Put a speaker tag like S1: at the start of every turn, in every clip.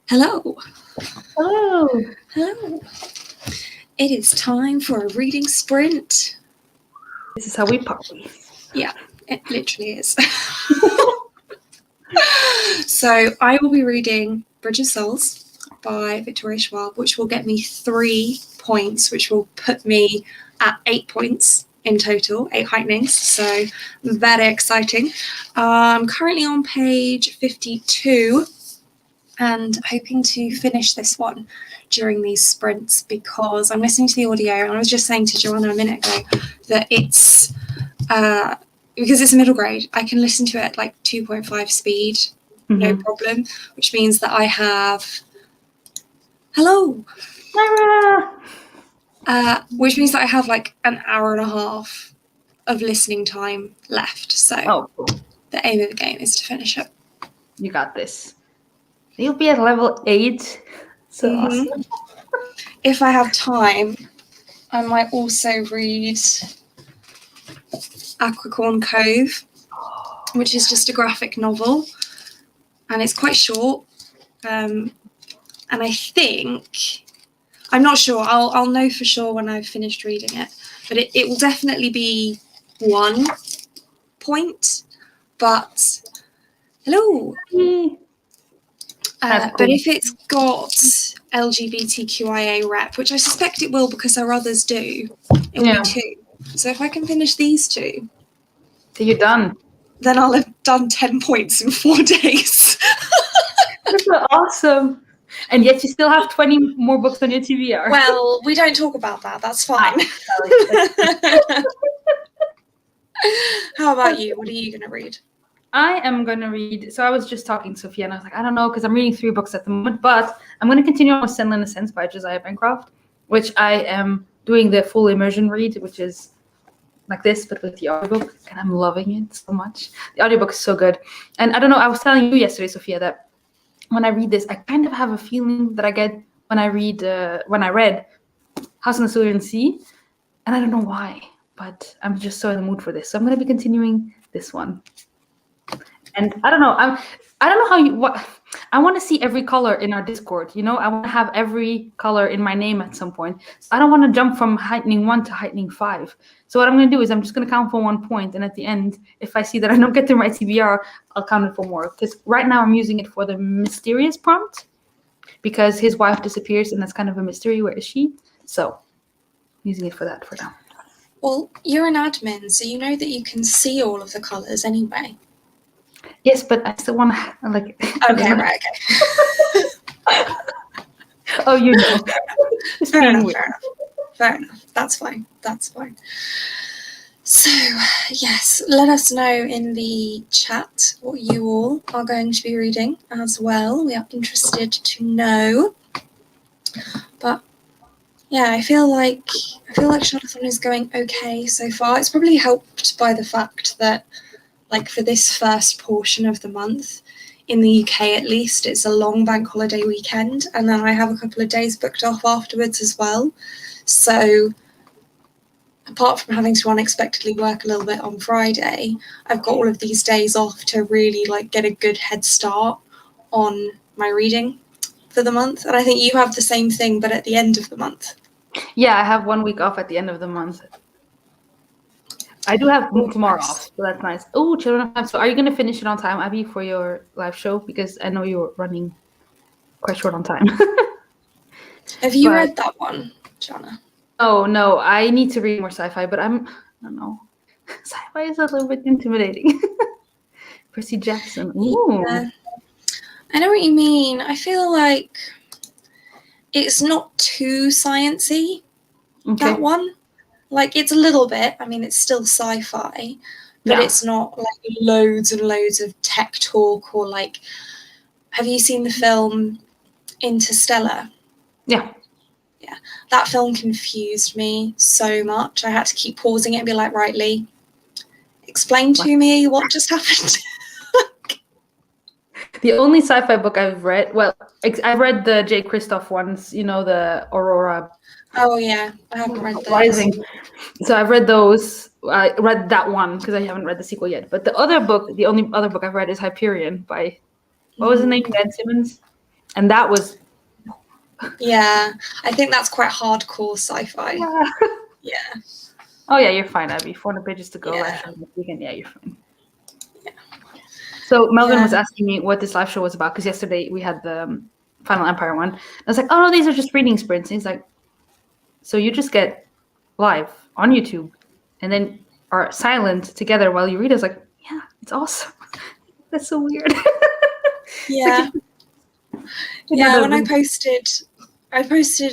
S1: Hello.
S2: Hello.
S1: Hello. It is time for a reading sprint.
S2: This is how we party.
S1: Yeah, it literally is. So I will be reading Bridge of Souls by Victoria Schwab, which will get me 3 points, which will put me at 8 points in total, 8 heightenings. So very exciting. I'm currently on page 52 and hoping to finish this one during these sprints because I'm listening to the audio, and I was just saying to Joanna a minute ago that it's because it's a middle grade, I can listen to it at like 2.5 speed, no problem, which means that I have which means that I have like an hour and a half of listening time left. So
S2: cool.
S1: The aim of the game is to finish it.
S2: You got this. You'll be at level 8. So awesome.
S1: If I have time, I might also read Aquacorn Cove, which is just a graphic novel, and it's quite short. And I think, I'm not sure, I'll know for sure when I've finished reading it, but it will definitely be 1 point. But hello. But if it's got LGBTQIA rep, which I suspect it will because our others do, it will be 2. So if I can finish these 2,
S2: so you're done.
S1: Then I'll have done 10 points in 4 days.
S2: That's so awesome. And yet you still have 20 more books on your TBR.
S1: Well, we don't talk about that. That's fine. How about you? What are you going to read?
S2: I am going to read, so I was just talking to Sophia and I was like, I don't know, because I'm reading 3 books at the moment, but I'm going to continue on with Sin in a Sense by Josiah Bancroft, which I am doing the full immersion read, which is like this, but with the audiobook, and I'm loving it so much. The audiobook is so good. And I don't know, I was telling you yesterday, Sophia, that when I read this, I kind of have a feeling that I get when I read House on the Silurian Sea, and I don't know why, but I'm just so in the mood for this. So I'm going to be continuing this one. And I don't know, I want to see every color in our Discord, you know? I want to have every color in my name at some point. So I don't want to jump from heightening 1 to heightening 5. So what I'm going to do is I'm just going to count for 1 point. And at the end, if I see that I don't get to my TBR, I'll count it for more. Because right now I'm using it for the mysterious prompt. Because his wife disappears and that's kind of a mystery. Where is she? So I'm using it for that for now.
S1: Well, you're an admin, so you know that you can see all of the colors anyway.
S2: Yes, but I still want to like.
S1: Okay, right. Okay.
S2: Oh, you know.
S1: Fair enough. That's fine. So, yes, let us know in the chat what you all are going to be reading as well. We are interested to know. But yeah, I feel like SHARDATHON is going okay so far. It's probably helped by the fact that, like, for this first portion of the month, in the UK at least, it's a long bank holiday weekend, and then I have a couple of days booked off afterwards as well. So apart from having to unexpectedly work a little bit on Friday, I've got all of these days off to really like get a good head start on my reading for the month. And I think you have the same thing, but at the end of the month.
S2: Yeah, I have 1 week off at the end of the month. I do have tomorrow off, so that's nice. Oh, Children of Time. So are you going to finish it on time, Abby, for your live show? Because I know you're running quite short on time.
S1: Have you read that one, Jana?
S2: Oh, no. I need to read more sci-fi, but I don't know. Sci-fi is a little bit intimidating. Percy Jackson. Ooh.
S1: Yeah. I know what you mean. I feel like it's not too sciencey, that one. Like, it's a little bit. I mean, it's still sci-fi, but it's not like loads and loads of tech talk or like. Have you seen the film Interstellar?
S2: Yeah.
S1: Yeah. That film confused me so much. I had to keep pausing it and be like, right, Lee, explain to me what just happened.
S2: The only sci-fi book I've read, well, I read the J. Kristoff ones, you know, the Aurora.
S1: Oh, yeah. I haven't read those.
S2: Rising. So I've read those. I read that one because I haven't read the sequel yet. But the other book, the only other book I've read is Hyperion by, what was his name? Dan Simmons? And that was...
S1: Yeah, I think that's quite hardcore sci-fi. Yeah.
S2: Oh yeah, you're fine, Abby. 400 pages to go.
S1: Yeah.
S2: Live show this weekend. Yeah, you're fine.
S1: Yeah.
S2: So Melvin was
S1: Yeah.
S2: asking me what this live show was about, because yesterday we had the Final Empire one. I was like, oh no, these are just reading sprints. And he's like, so you just get live on YouTube and then are silent together while you read. I was like, yeah, it's awesome. That's so weird.
S1: Yeah. Yeah, when I posted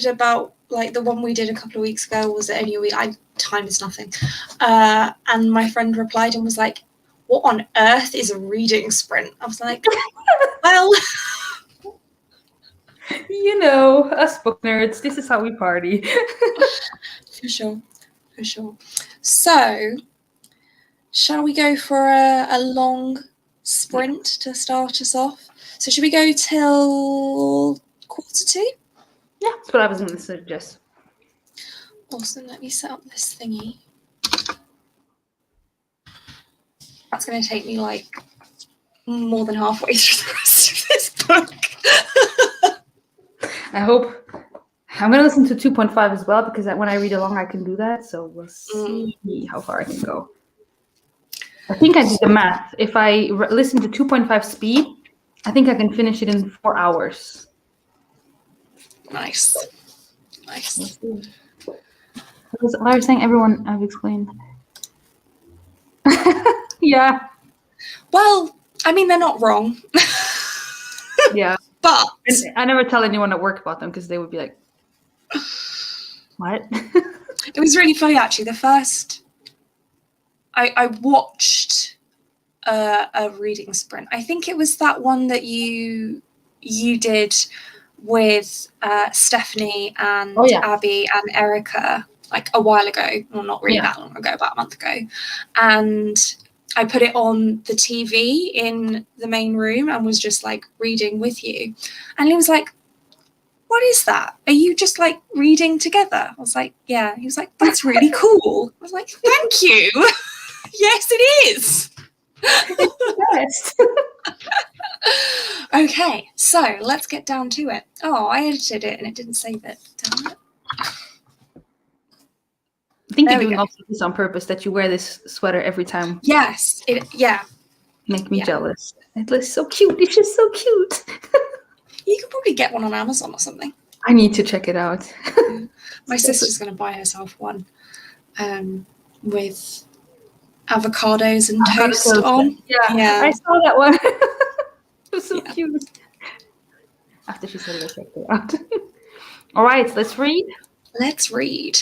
S1: about like the one we did a couple of weeks ago, was it only a week? Time is nothing. And my friend replied and was like, what on earth is a reading sprint? I was like, well,
S2: you know, us book nerds, this is how we party.
S1: for sure. So, shall we go for a long sprint to start us off? So should we go till 1:45?
S2: Yeah, that's what I was going to suggest.
S1: Awesome, let me set up this thingy. That's going to take me like more than halfway through the rest of this book.
S2: I hope. I'm going to listen to 2.5 as well, because when I read along, I can do that. So we'll see how far I can go. I think I did the math. If I listen to 2.5 speed, I think I can finish it in 4 hours.
S1: Nice.
S2: Was Lara saying everyone I've explained? Yeah.
S1: Well, I mean, they're not wrong.
S2: Yeah.
S1: But
S2: and I never tell anyone at work about them, because they would be like, what?
S1: It was really funny, actually. The first... I watched a reading sprint. I think it was that one that you did with Stephanie and Abby and Erica, like a while ago. Well, not really that long ago, about a month ago. And I put it on the TV in the main room and was just like reading with you. And he was like, what is that? Are you just like reading together? I was like, yeah. He was like, that's really cool. I was like, thank you. Yes, it is.
S2: Yes.
S1: Okay, so let's get down to it. Oh, I edited it and it didn't save it. Damn it.
S2: I think you're doing also this on purpose, that you wear this sweater every time.
S1: Yes.
S2: Make me jealous. It looks so cute. It's just so cute.
S1: You could probably get one on Amazon or something.
S2: I need to check it out.
S1: My sister's going to buy herself one with avocados and toast on.
S2: Yeah, I saw that one. It was so cute. After she said, let's check it out. All right, let's read.
S1: Let's read.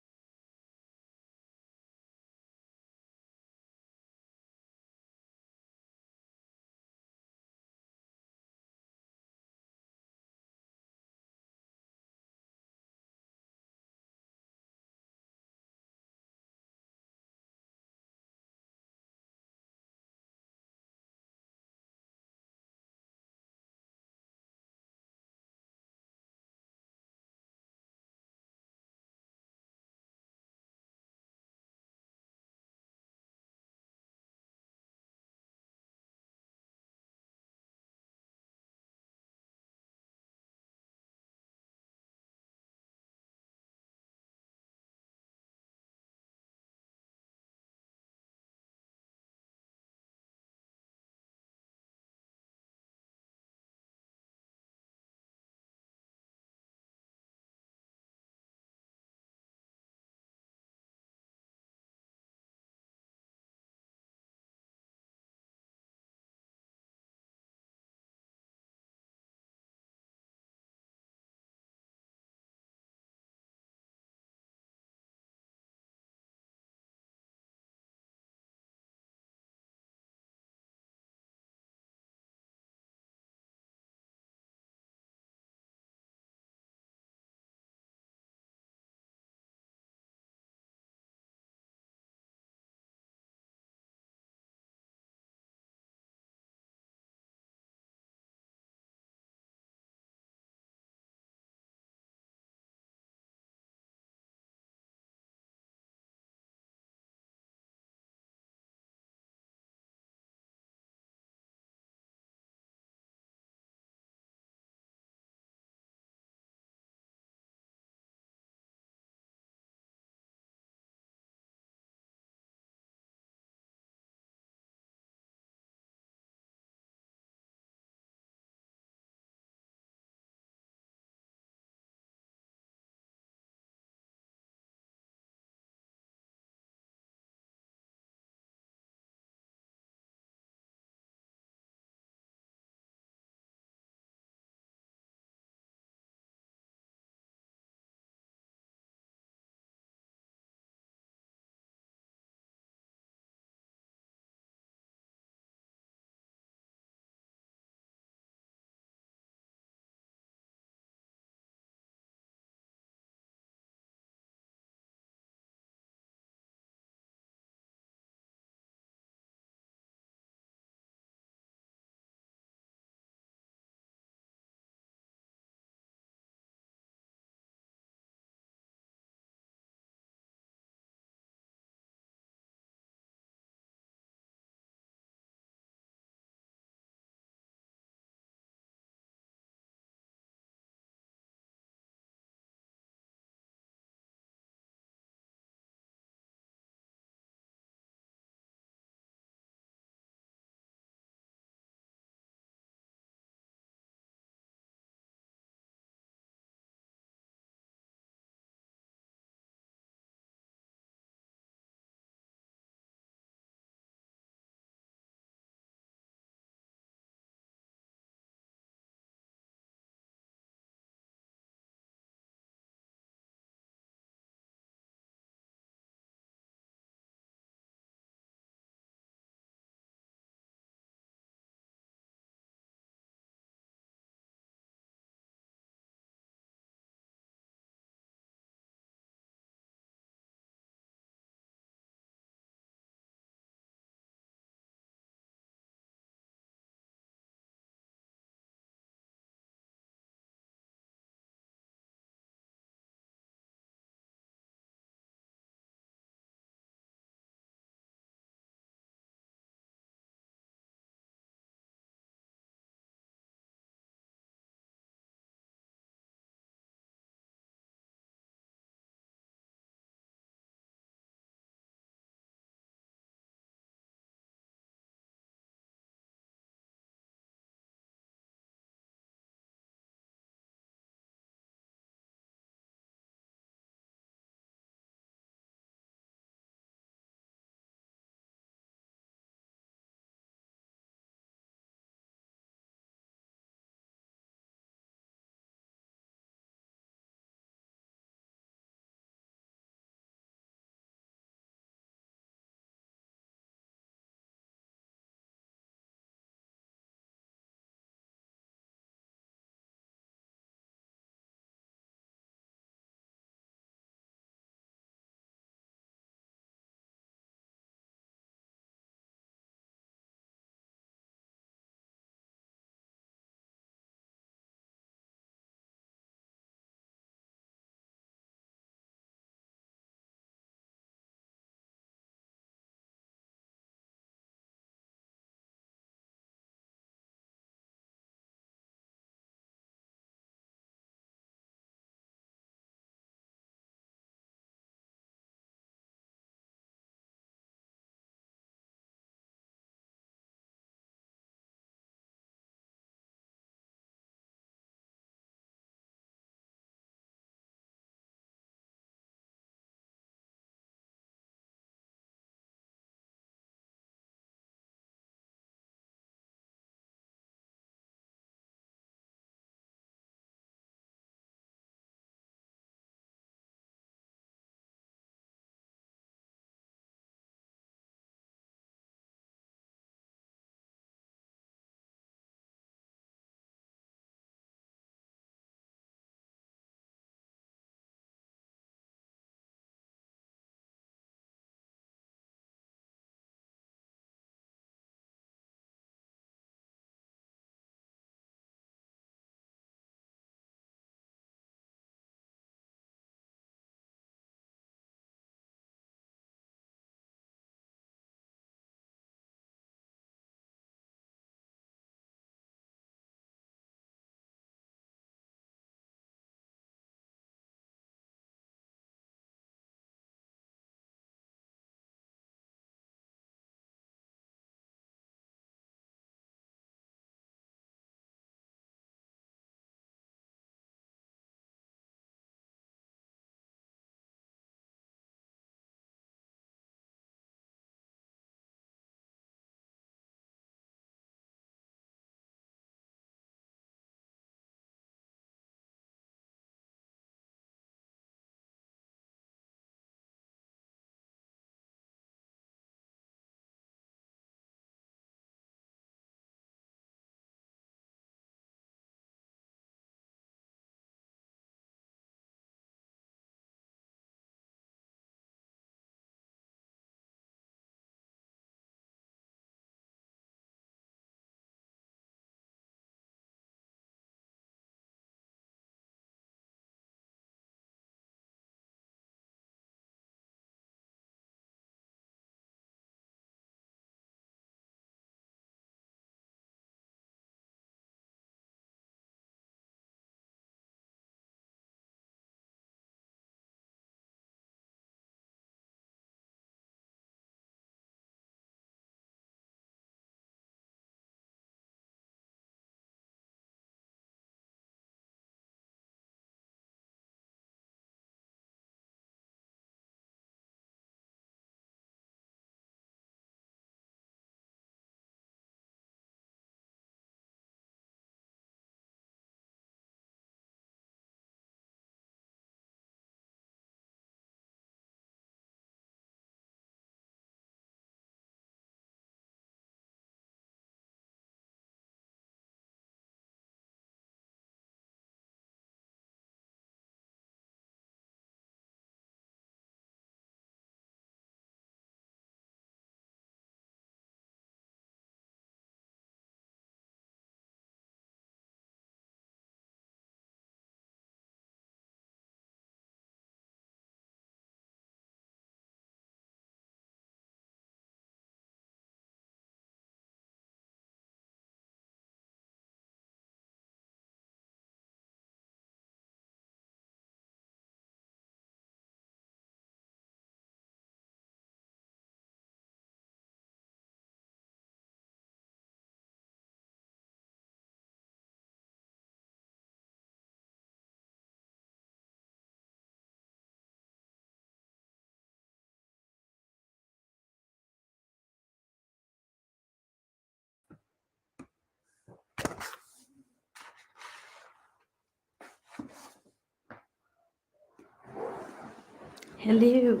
S2: Hello.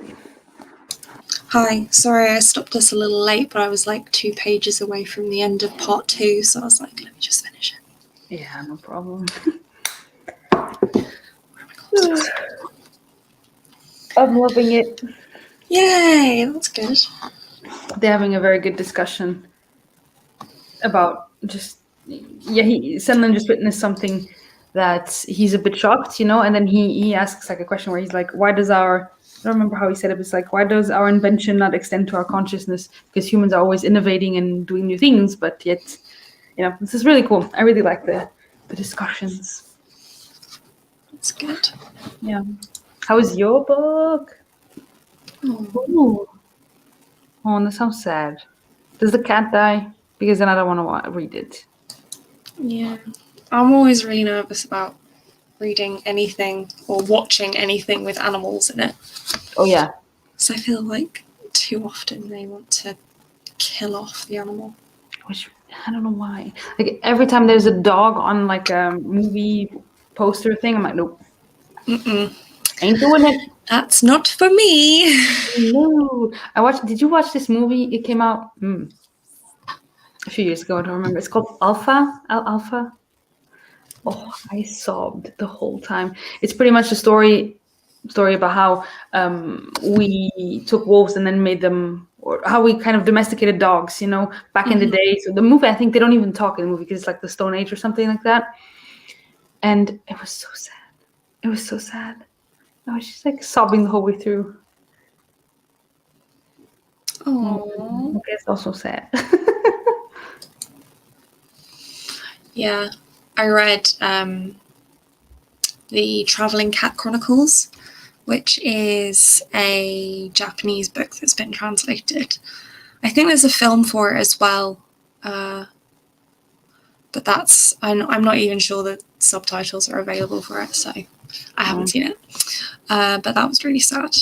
S1: Hi, sorry I stopped us a little late, but I was like 2 pages away from the end of part 2, so I was like, let me just finish it.
S2: Yeah, no problem. I'm loving it.
S1: Yay, that's good.
S2: They're having a very good discussion about just Senlin just witnessed something that he's a bit shocked, and then he asks like a question where he's like, why does I don't remember how he said it, but it's like, why does our invention not extend to our consciousness? Because humans are always innovating and doing new things, but yet, this is really cool. I really like the discussions.
S1: That's good.
S2: Yeah. How is your book?
S1: Oh.
S2: Oh, that sounds sad. Does the cat die? Because then I don't want to read it.
S1: Yeah. I'm always really nervous about reading anything or watching anything with animals in it.
S2: Oh, yeah.
S1: So I feel like too often they want to kill off the animal.
S2: Which, I don't know why. Like, every time there's a dog on, like, a movie poster thing, I'm like, nope.
S1: Mm-mm.
S2: Ain't doing it.
S1: That's not for me.
S2: No. Did you watch this movie? It came out a few years ago, I don't remember. It's called Alpha. Alpha. Oh, I sobbed the whole time. It's pretty much a story about how we took wolves and then made them, or how we kind of domesticated dogs, back in the day. So the movie, I think they don't even talk in the movie because it's like the Stone Age or something like that. And it was so sad. It was so sad. I was just like sobbing the whole way through.
S1: Oh.
S2: Okay, it's also sad.
S1: Yeah. I read the Traveling Cat Chronicles, which is a Japanese book that's been translated. I think there's a film for it as well, but I'm not even sure that subtitles are available for it, so I haven't seen it. But that was really sad.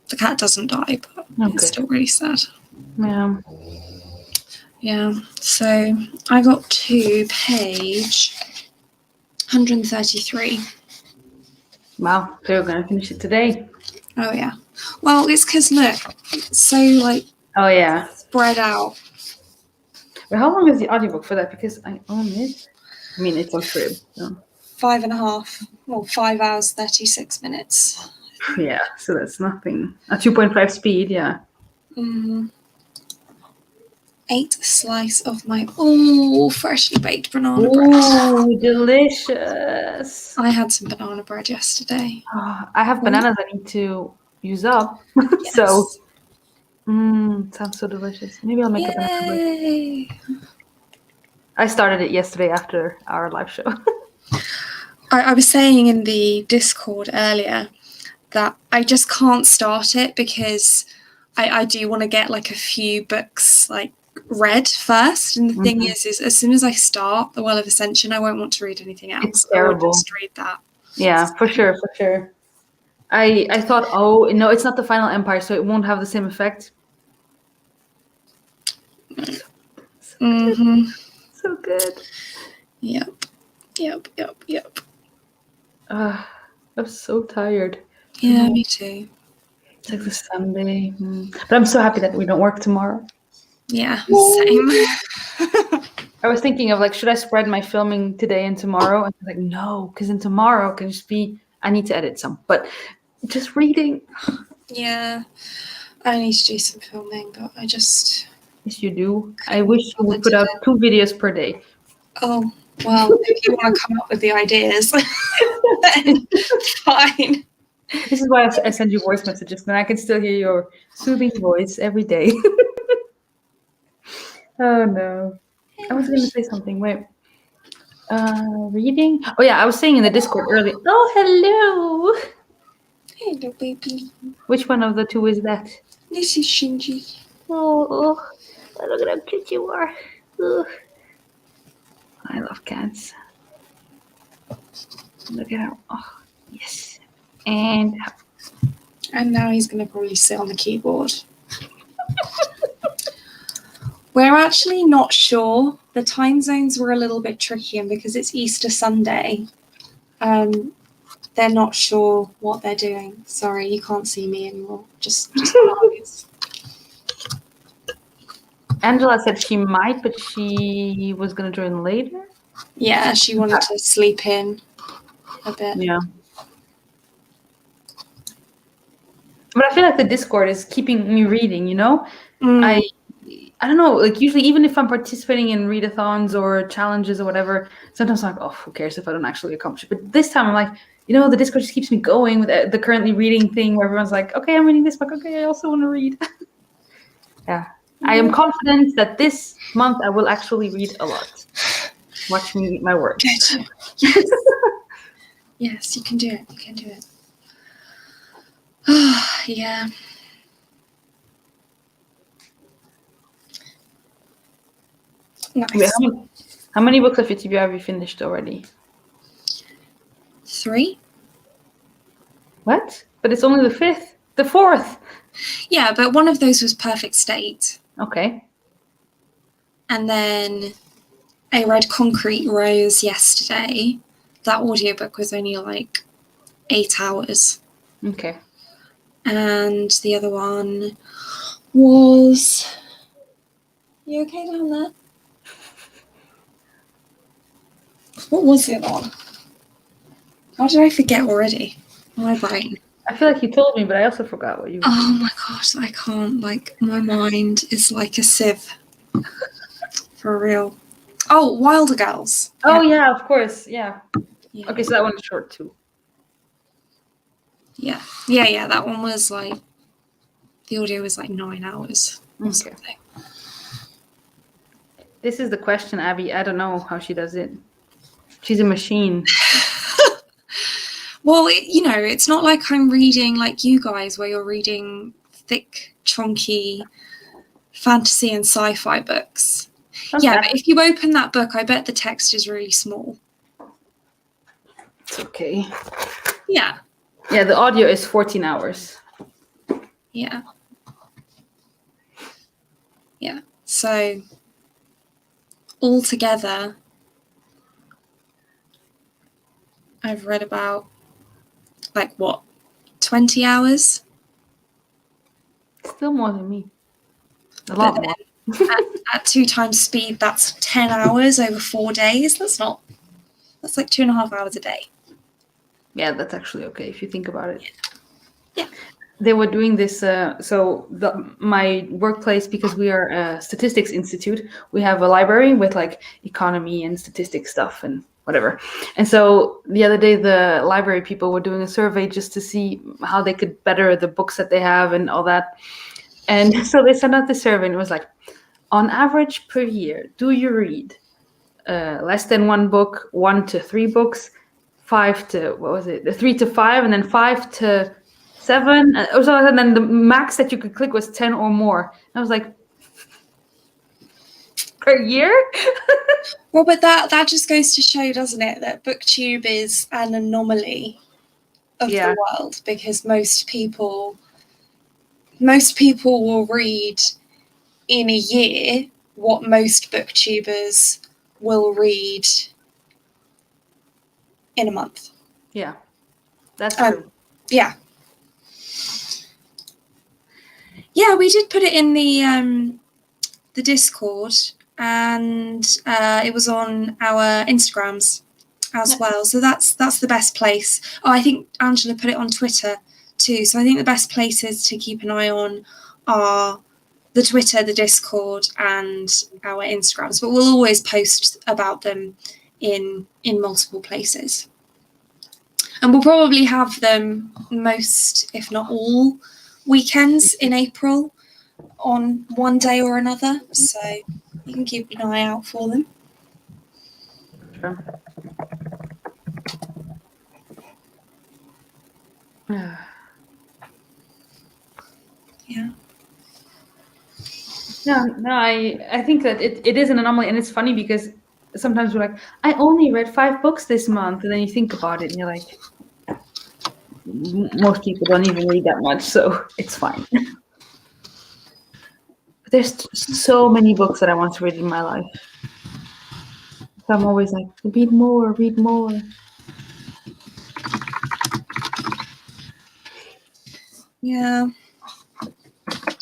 S1: The cat doesn't die, but it's still really sad.
S2: Yeah.
S1: Yeah, so I got to page 133.
S2: Wow, so you're gonna finish it today.
S1: Oh yeah. Well, it's because look, it's so like spread out.
S2: But how long is the audiobook for that? Because I own it. I mean, it's on Crib. So.
S1: 5.5, well, 5 hours 36 minutes.
S2: Yeah, so that's nothing. A 2.5 speed, yeah.
S1: 8 slice of my freshly baked banana bread.
S2: Oh, delicious!
S1: I had some banana bread yesterday.
S2: I have bananas I need to use up.
S1: Yes.
S2: So, sounds so delicious. Maybe I'll make a banana bread. I started it yesterday after our live show.
S1: I was saying in the Discord earlier that I just can't start it because I do want to get like a few books like read first, and the thing is as soon as I start The Well of Ascension, I won't want to read anything else.
S2: It's terrible.
S1: I will just read that.
S2: Yeah, for sure. I thought, oh no, it's not the Final Empire, so it won't have the same effect. So good.
S1: Yep.
S2: I'm so tired.
S1: Yeah, me too.
S2: It's like the Sunday. But I'm so happy that we don't work tomorrow.
S1: Yeah, same.
S2: I was thinking of like, should I spread my filming today and tomorrow? And I was like, no, because in tomorrow can just be, I need to edit some, but just reading.
S1: Yeah, I need to do some filming, but I just...
S2: Yes, you do. I wish you would put out 2 videos per day.
S1: Oh, well, if you want to come up with the ideas, then fine.
S2: This is why I send you voice messages, then I can still hear your soothing voice every day. Oh, no. I was going to say something. Wait. Reading? Oh, yeah, I was saying in the Discord earlier. Oh, hello.
S1: Hello, baby.
S2: Which one of the 2 is that?
S1: This is Shinji.
S2: Oh, look at how cute you are. Ugh. I love cats. Look at her. Oh, yes. And
S1: now he's going to probably sit on the keyboard. We're actually not sure. The time zones were a little bit tricky, and because it's Easter Sunday, they're not sure what they're doing. Sorry, you can't see me anymore. Just eyes.
S2: Angela said she might, but she was going to join later.
S1: Yeah, she wanted to sleep in a bit.
S2: Yeah. But I feel like the Discord is keeping me reading, you know?
S1: Mm.
S2: I don't know, like usually even if I'm participating in readathons or challenges or whatever, sometimes I'm like, oh, who cares if I don't actually accomplish it? But this time I'm like, you know, the Discord just keeps me going with the currently reading thing where everyone's like, okay, I'm reading this book. Okay, I also want to read. Yeah. I am confident that this month I will actually read a lot. Watch me eat my words.
S1: Good. Yes. Yes, you can do it. You can do it. Yeah. Nice.
S2: Wait, how many books of UTB have you finished already?
S1: 3.
S2: What? But it's only the 5th. The 4th.
S1: Yeah, but one of those was Perfect State.
S2: Okay.
S1: And then I read Concrete Rose yesterday. That audiobook was only like 8 hours.
S2: Okay.
S1: And the other one was... You okay down there? What was the other one? How did I forget already? My brain.
S2: I feel like you told me, but I also forgot what you were
S1: Oh my gosh, I can't. Like, my mind is like a sieve. For real. Oh, Wilder Girls.
S2: Oh, yeah, of course. Yeah.
S1: Yeah.
S2: Okay, so that one's short too.
S1: Yeah. Yeah, that one was like... The audio was like 9 hours or something.
S2: This is the question, Abby. I don't know how she does it. She's a machine.
S1: Well, you know, it's not like I'm reading like you guys where you're reading thick, chunky fantasy and sci-fi books. Okay. Yeah, but if you open that book, I bet the text is really small.
S2: It's okay.
S1: Yeah.
S2: Yeah, the audio is 14 hours.
S1: Yeah. Yeah. So altogether, I've read about, like, what, 20 hours?
S2: Still more than me. A lot more.
S1: At 2 times speed, that's 10 hours over 4 days. That's like 2.5 hours a day.
S2: Yeah, that's actually okay if you think about it.
S1: Yeah.
S2: They were doing this, my workplace, because we are a statistics institute, we have a library with like economy and statistics stuff and whatever. And so the other day, the library people were doing a survey just to see how they could better the books that they have and all that. And so they sent out the survey and it was like, on average per year, do you read less than 1 book, 1 to 3 books, 5 to, 3 to 5, and then 5 to 7, and then the max that you could click was 10 or more. And I was like, per year?
S1: Well, but that just goes to show, doesn't it, that BookTube is an anomaly of the world, because most people will read in a year what most booktubers will read in a month.
S2: Yeah, that's true.
S1: Yeah. Yeah, we did put it in the Discord, and it was on our Instagrams as well. So that's the best place. Oh, I think Angela put it on Twitter too. So I think the best places to keep an eye on are the Twitter, the Discord, and our Instagrams. But we'll always post about them in multiple places. And we'll probably have them most, if not all, weekends in April on one day or another. So you can keep an eye out for them.
S2: Sure.
S1: Yeah.
S2: No, I think that it is an anomaly, and it's funny because sometimes we're like, I only read 5 books this month, and then you think about it and you're like, most people don't even read that much, so it's fine. But there's so many books that I want to read in my life. So I'm always like, read more.
S1: Yeah.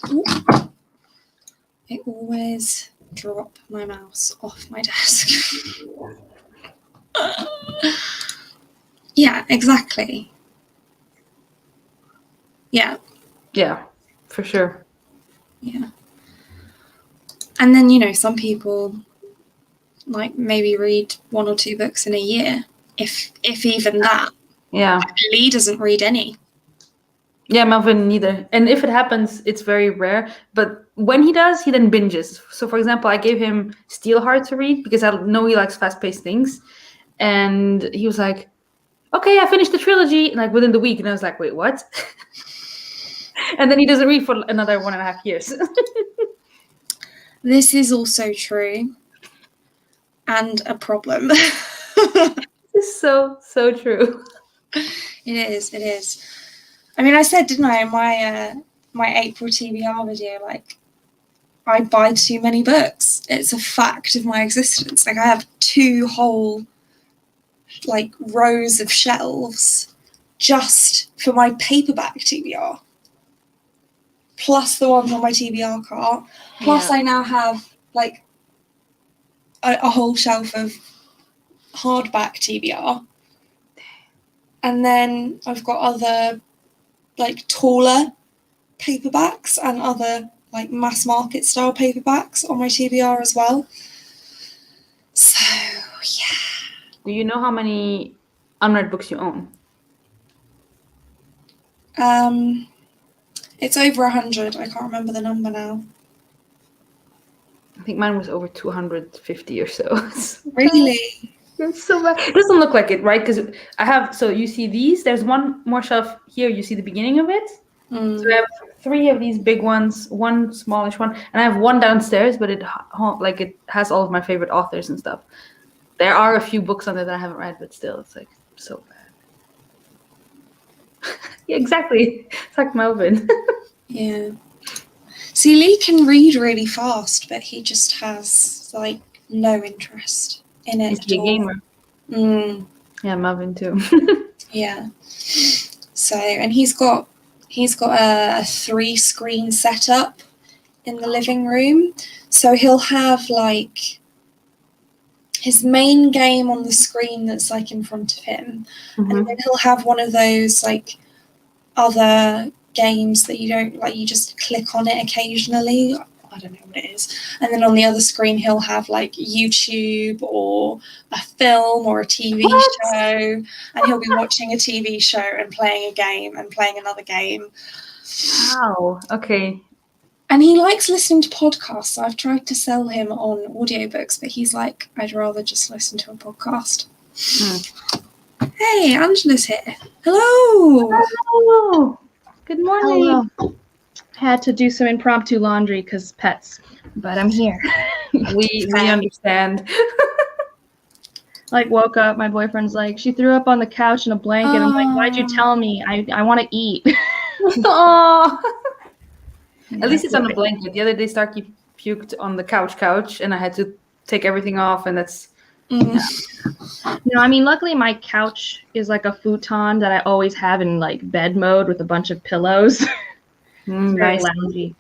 S1: Ooh. I always drop my mouse off my desk. Yeah, exactly. Yeah.
S2: Yeah, for sure.
S1: Yeah. And then, you know, some people like maybe read 1 or 2 books in a year, if even that.
S2: Yeah.
S1: Lee doesn't read any.
S2: Yeah, Melvin neither. And if it happens, it's very rare. But when he does, he then binges. So, for example, I gave him Steelheart to read because I know he likes fast-paced things. And he was like, okay, I finished the trilogy like within the week. And I was like, wait, what? And then he doesn't read for another 1.5 years.
S1: This is also true. And a problem.
S2: It's so true.
S1: It is. I mean, I said, didn't I, in my April TBR video, like, I buy too many books. It's a fact of my existence. Like, I have 2 whole, like, rows of shelves just for my paperback TBR. Plus the ones on my TBR cart. Plus I now have, like, a whole shelf of hardback TBR. And then I've got other, like, taller paperbacks and other, like, mass market style paperbacks on my TBR as well. So, yeah.
S2: Do you know how many unread books you own?
S1: It's over 100. I can't remember the number now.
S2: I think mine was over 250 or so.
S1: Really?
S2: It's so bad. It doesn't look like it, right? Because I have, so you see these, there's one more shelf here, you see the beginning of it. So I have 3 of these big ones, 1 smallish one, and I have 1 downstairs, but it has all of my favorite authors and stuff. There are a few books on there that I haven't read, but still, it's like so bad. Yeah, exactly. It's like Melvin.
S1: Yeah. See, Lee can read really fast, but he just has, like, no interest in it
S2: He's a gamer. Yeah, Melvin too.
S1: Yeah. So, and he's got a 3-screen setup in the living room. So he'll have, like, his main game on the screen that's, like, in front of him.
S2: Mm-hmm.
S1: And then he'll have one of those, like, other games that you don't, like, you just click on it occasionally. I don't know what it is. And then on the other screen, he'll have, like, YouTube or a film or a TV show. And he'll be watching a TV show and playing a game and playing another game.
S2: Wow. Okay.
S1: And he likes listening to podcasts. I've tried to sell him on audiobooks, but he's like, I'd rather just listen to a podcast. Hey, Angela's here. Hello.
S2: Hello. Good morning.
S3: Hello. Had to do some impromptu laundry because pets, but I'm here.
S2: We understand.
S3: Like, woke up, my boyfriend's like, she threw up on the couch in a blanket. I'm like, why'd you tell me? I want to eat.
S2: Aww. At least it's on a blanket. The other day, Starkey puked on the couch, and I had to take everything off, and that's...
S3: No, I mean, luckily my couch is like a futon that I always have in, like, bed mode with a bunch of pillows. It's very loungy.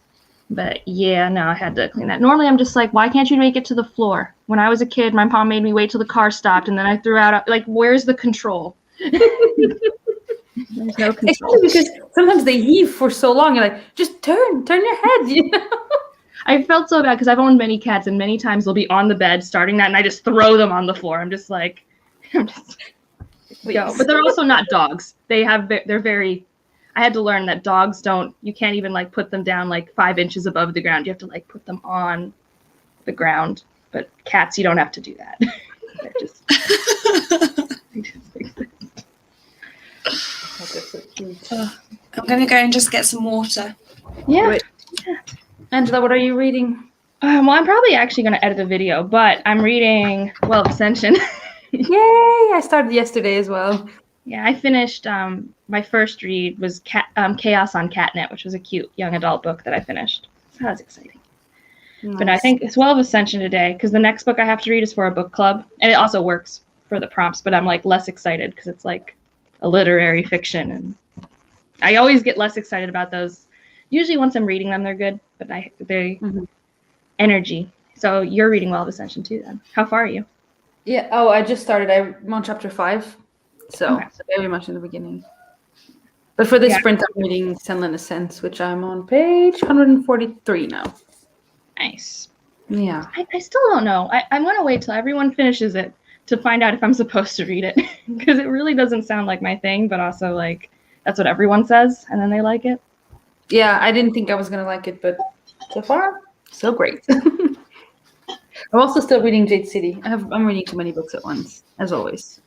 S3: But yeah, no, I had to clean that. Normally I'm just like, why can't you make it to the floor? When I was a kid, my mom made me wait till the car stopped, and then I threw out, like, where's the control? There's no control.
S2: Especially because sometimes they heave for so long. You're like, just turn your head, you know?
S3: I felt so bad because I've owned many cats, and many times they'll be on the bed starting that, and I just throw them on the floor. I'm just like, go. But they're also not dogs. They're very... I had to learn that dogs you can't even, like, put them down, like, 5 inches above the ground. You have to, like, put them on the ground. But cats, you don't have to do that. They're just
S1: I'm going to go and just get some water.
S3: Yeah.
S2: Wait. Angela, what are you reading?
S3: Well, I'm probably actually going to edit the video, but I'm reading Well of Ascension.
S2: Yay! I started yesterday as well.
S3: Yeah, I finished, my first read was Chaos on Catnip, which was a cute young adult book that I finished. So that was exciting. Nice. But I think it's Well of Ascension today, because the next book I have to read is for a book club, and it also works for the prompts, but I'm, like, less excited because it's, like, a literary fiction, and I always get less excited about those. Usually once I'm reading them, they're good, but they energy. So you're reading Well of Ascension too then. How far are you?
S2: Yeah. Oh, I just started. I'm on chapter 5. So,
S3: Okay.
S2: so very much in the beginning. But for this
S3: Yeah.
S2: sprint, I'm reading Senlin Ascents, which I'm on page 143 now.
S3: Nice.
S2: Yeah.
S3: I still don't know. I'm going to wait till everyone finishes it to find out if I'm supposed to read it. Because it really doesn't sound like my thing, but also like that's what everyone says and then they like it.
S2: Yeah, I didn't think I was going to like it, but so far, so great. I'm also still reading Jade City. I'm reading too many books at once, as always.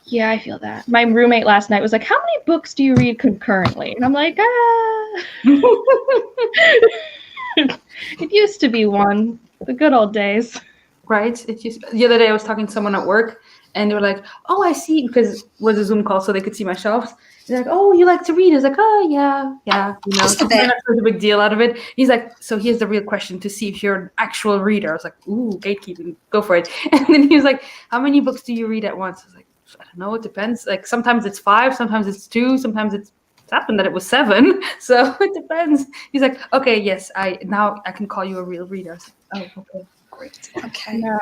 S3: Yeah, I feel that. My roommate last night was like, "How many books do you read concurrently?" And I'm like, It used to be one. The good old days.
S2: Right? It's just the other day I was talking to someone at work, and they were like, "Oh, I see," because it was a Zoom call, so they could see my shelves. They're like, "Oh, you like to read?" I was like, "Oh, yeah, you know."
S1: Just a bit.
S2: Not a big deal out of it. He's like, "So here's the real question to see if you're an actual reader." I was like, "Ooh, gatekeeping, go for it." And then he was like, "How many books do you read at once?" I was like, "I don't know. It depends. Like sometimes it's 5, sometimes it's 2, sometimes it's happened that it was 7. So it depends." He's like, "Okay, yes, I can call you a real reader." I was like, "Oh, okay." Great.
S1: Okay.
S3: Yeah.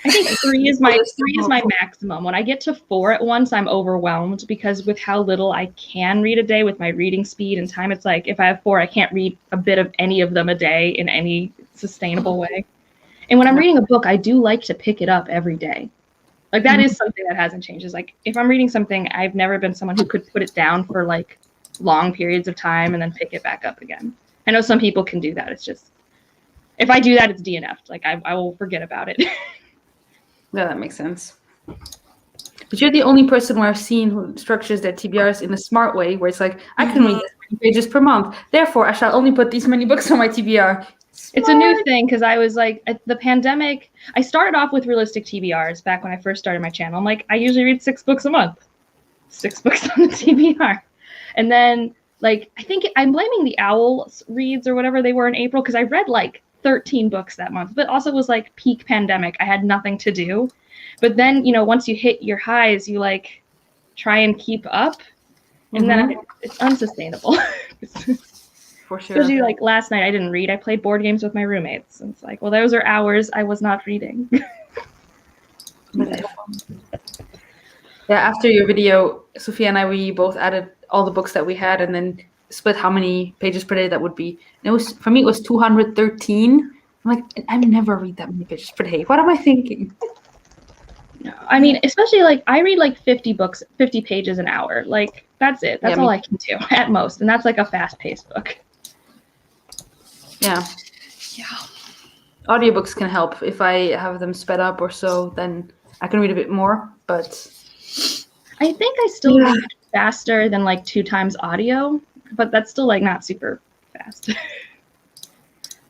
S3: I think 3 is my maximum. When I get to 4 at once, I'm overwhelmed because with how little I can read a day with my reading speed and time, it's like if I have 4, I can't read a bit of any of them a day in any sustainable way. And when I'm reading a book, I do like to pick it up every day. Like that is something that hasn't changed. Is like if I'm reading something, I've never been someone who could put it down for like long periods of time and then pick it back up again. I know some people can do that. It's just if I do that, it's DNF'd. Like I will forget about it.
S2: Yeah, that makes sense. But you're the only person where I've seen who structures their TBRs in a smart way, where it's like, I can read this many pages per month. Therefore, I shall only put these many books on my TBR.
S3: It's a new thing because I was like, at the pandemic, I started off with realistic TBRs back when I first started my channel. I'm like, I usually read 6 books a month. 6 books on the TBR. And then, like, I think I'm blaming the owl reads or whatever they were in April because I read like 13 books that month, but also was like peak pandemic. I had nothing to do. But then, you know, once you hit your highs, you like try and keep up. And then it's unsustainable.
S2: For sure.
S3: Especially like last night, I didn't read. I played board games with my roommates. And it's like, well, those are hours I was not reading.
S2: Yeah, after your video, Sophia and I, we both added all the books that we had and then split how many pages per day that would be. And it was, for me, it was 213. I'm like, I never read that many pages per day. What am I thinking?
S3: No, I mean, especially like I read like 50 pages an hour. Like that's it. That's all I can do at most. And that's like a fast-paced book.
S2: Yeah.
S1: Yeah.
S2: Audiobooks can help. If I have them sped up or so, then I can read a bit more. But
S3: I think I still read faster than like 2 times audio, but that's still like not super fast.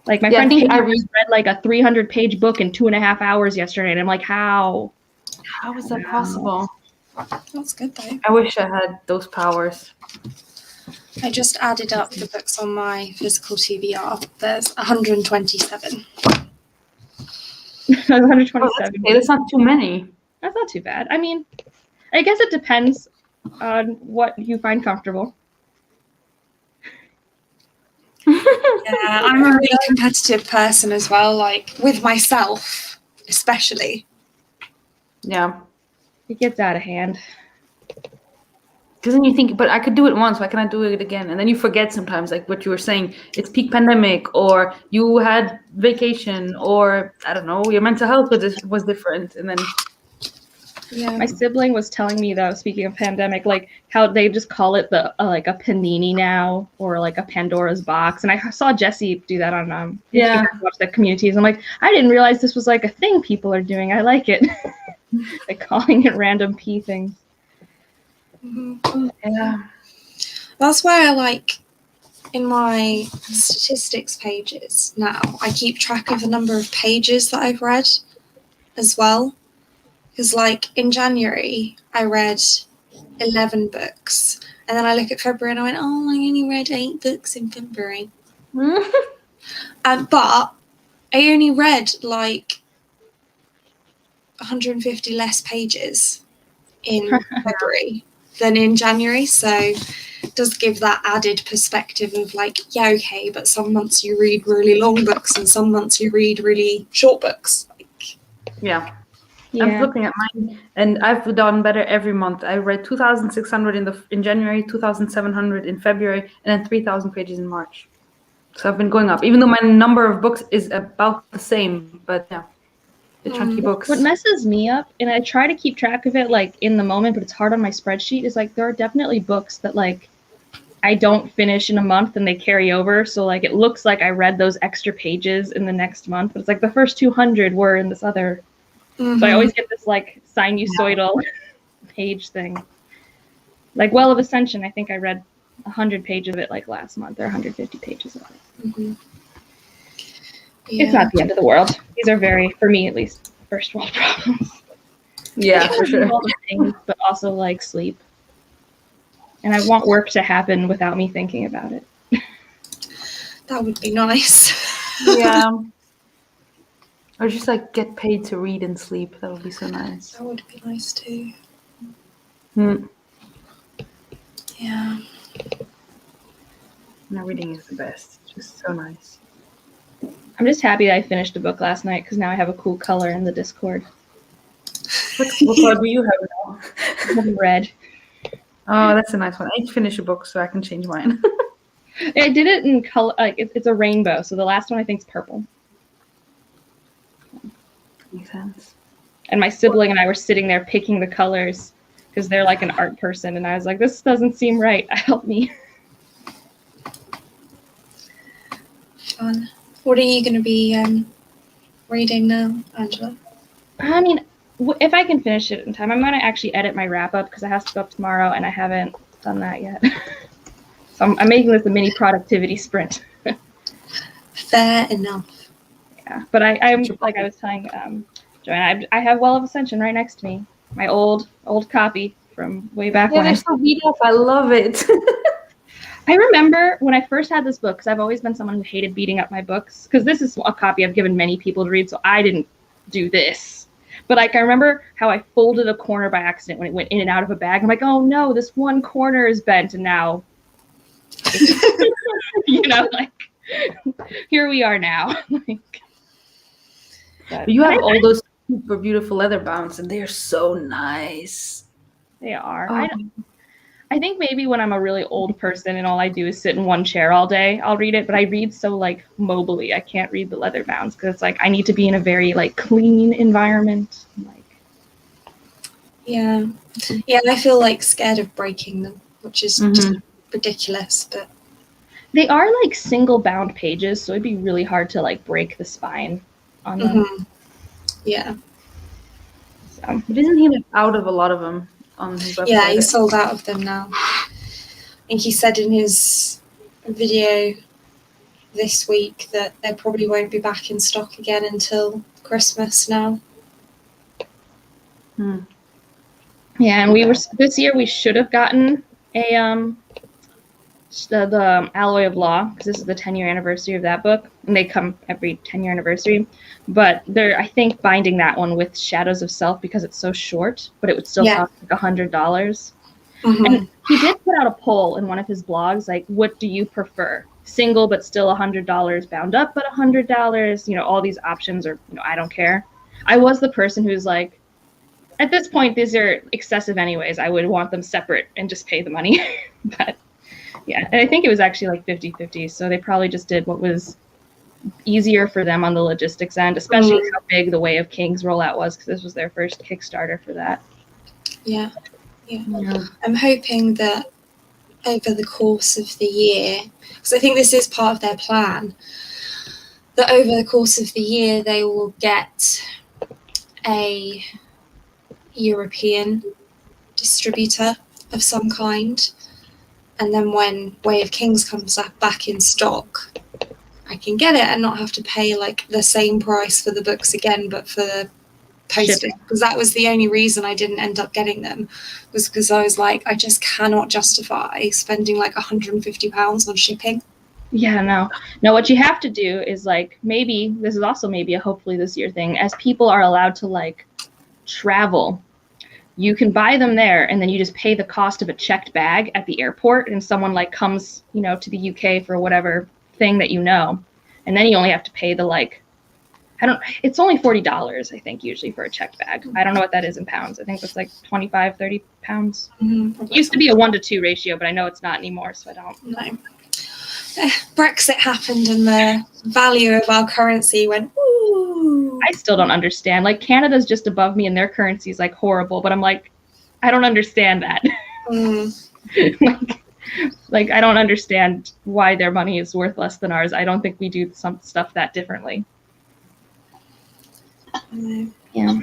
S3: Like my friend I read like a 300-page book in 2.5 hours yesterday, and I'm like, how
S2: is that possible?
S1: That's good though.
S2: I wish I had those powers.
S1: I just added up the books on my physical TBR. There's 127.
S3: 127.
S2: Oh, that's okay. That's not too many.
S3: That's not too bad. I mean, I guess it depends on what you find comfortable.
S1: Yeah, I'm a really competitive person as well, like with myself, especially.
S2: Yeah.
S3: It gets out of hand.
S2: Because then you think, but I could do it once, why can't I do it again? And then you forget sometimes, like what you were saying, it's peak pandemic, or you had vacation, or I don't know, your mental health was different. And then
S3: yeah. My sibling was telling me though, speaking of pandemic, like how they just call it the like a panini now, or like a Pandora's box. And I saw Jesse do that on watch the communities. I'm like, I didn't realize this was like a thing people are doing. I like it. Like calling it random P things.
S2: Yeah.
S1: That's why I like in my statistics pages now, I keep track of the number of pages that I've read as well. Because like in January, I read 11 books. And then I look at February and I went, oh, I only read 8 books in February. But I only read like 150 less pages in February than in January. So does give that added perspective of like, yeah, okay, but some months you read really long books and some months you read really short books.
S2: Yeah.
S3: Yeah.
S2: I'm looking at mine, and I've done better every month. I read 2,600 in January, 2,700 in February, and then 3,000 pages in March. So I've been going up, even though my number of books is about the same. But yeah, the chunky books.
S3: What messes me up, and I try to keep track of it like in the moment, but it's hard on my spreadsheet, is like there are definitely books that like I don't finish in a month and they carry over. So like it looks like I read those extra pages in the next month, but it's like the first 200 were in this other.
S1: Mm-hmm.
S3: So I always get this like sinusoidal page thing. Like Well of Ascension, I think I read 100 pages of it like last month, or 150 pages of it.
S1: Mm-hmm. Yeah.
S3: It's not the end of the world. These are very, for me at least, first world problems.
S2: Yeah, for sure.
S3: All the things, but also like sleep. And I want work to happen without me thinking about it.
S1: That would be nice.
S2: Yeah. Or just like get paid to read and sleep. That would be so nice.
S1: That would be nice too.
S2: Mm.
S1: Yeah.
S2: No, reading is the best. It's just so nice.
S3: I'm just happy that I finished a book last night because now I have a cool color in the Discord.
S2: What color do you have now?
S3: I have red.
S2: Oh, that's a nice one. I need to finish a book so I can change mine.
S3: I did it in color, like it's a rainbow. So the last one I think is purple.
S2: Makes sense.
S3: And my sibling and I were sitting there picking the colors because they're like an art person. And I was like, this doesn't seem right. Help me.
S1: Fun. What are you going to be reading now, Angela?
S3: I mean, if I can finish it in time, I'm going to actually edit my wrap up because I have to go up tomorrow and I haven't done that yet. So I'm making this a mini productivity sprint.
S1: Fair enough.
S3: Yeah, but I'm like I was telling Joanna, I have Well of Ascension right next to me. My old copy from way back when.
S2: They're so beat-up. I love it.
S3: I remember when I first had this book, because I've always been someone who hated beating up my books, because this is a copy I've given many people to read, so I didn't do this. But like I remember how I folded a corner by accident when it went in and out of a bag. I'm like, oh no, this one corner is bent, and now, you know, like here we are now. Like,
S2: you have all those super beautiful leather bounds, and they're so nice.
S3: They are.
S2: Oh.
S3: I think maybe when I'm a really old person and all I do is sit in one chair all day, I'll read it. But I read so like mobily. I can't read the leather bounds because it's like I need to be in a very like clean environment. Like,
S1: yeah, and I feel like scared of breaking them, which is just ridiculous. But
S3: they are like single bound pages, so it'd be really hard to like break the spine on them.
S1: Yeah.
S3: So.
S2: But isn't he like out of a lot of them on his website?
S1: Yeah, he's sold out of them now. I think he said in his video this week that they probably won't be back in stock again until Christmas now.
S3: Yeah, and we were this year we should have gotten a the Alloy of Law because this is the 10-year anniversary of that book, and they come every 10-year anniversary. But they're I think binding that one with Shadows of Self because it's so short, but it would still cost like $100. And he did put out a poll in one of his blogs, like, what do you prefer? Single but still $100, bound up but $100, you know, all these options, or you know, I don't care. I was the person who's like, at this point, these are excessive anyways. I would want them separate and just pay the money. But yeah, and I think it was actually like 50-50. So they probably just did what was easier for them on the logistics end, especially how big the Way of Kings rollout was, because this was their first Kickstarter for that.
S1: Yeah. I'm hoping that over the course of the year, because I think this is part of their plan, that over the course of the year they will get a European distributor of some kind, and then when Way of Kings comes back in stock, I can get it and not have to pay like the same price for the books again, but for the posting, because that was the only reason I didn't end up getting them, was because I was like, I just cannot justify spending like £150 on shipping.
S3: Yeah, no, what you have to do is like, maybe this is also maybe a hopefully this year thing, as people are allowed to like travel, you can buy them there, and then you just pay the cost of a checked bag at the airport, and someone like comes, to the UK for whatever thing that and then you only have to pay the it's only $40, I think, usually for a checked bag. I don't know what that is in pounds. I think that's like 25, 30 pounds. It used to be a 1-to-2 ratio, but I know it's not anymore, so I don't.
S1: No. Brexit happened and the value of our currency went, ooh.
S3: I still don't understand. Like, Canada's just above me and their currency is like horrible, but I'm like, I don't understand that. Like, I don't understand why their money is worth less than ours. I don't think we do some stuff that differently. Yeah.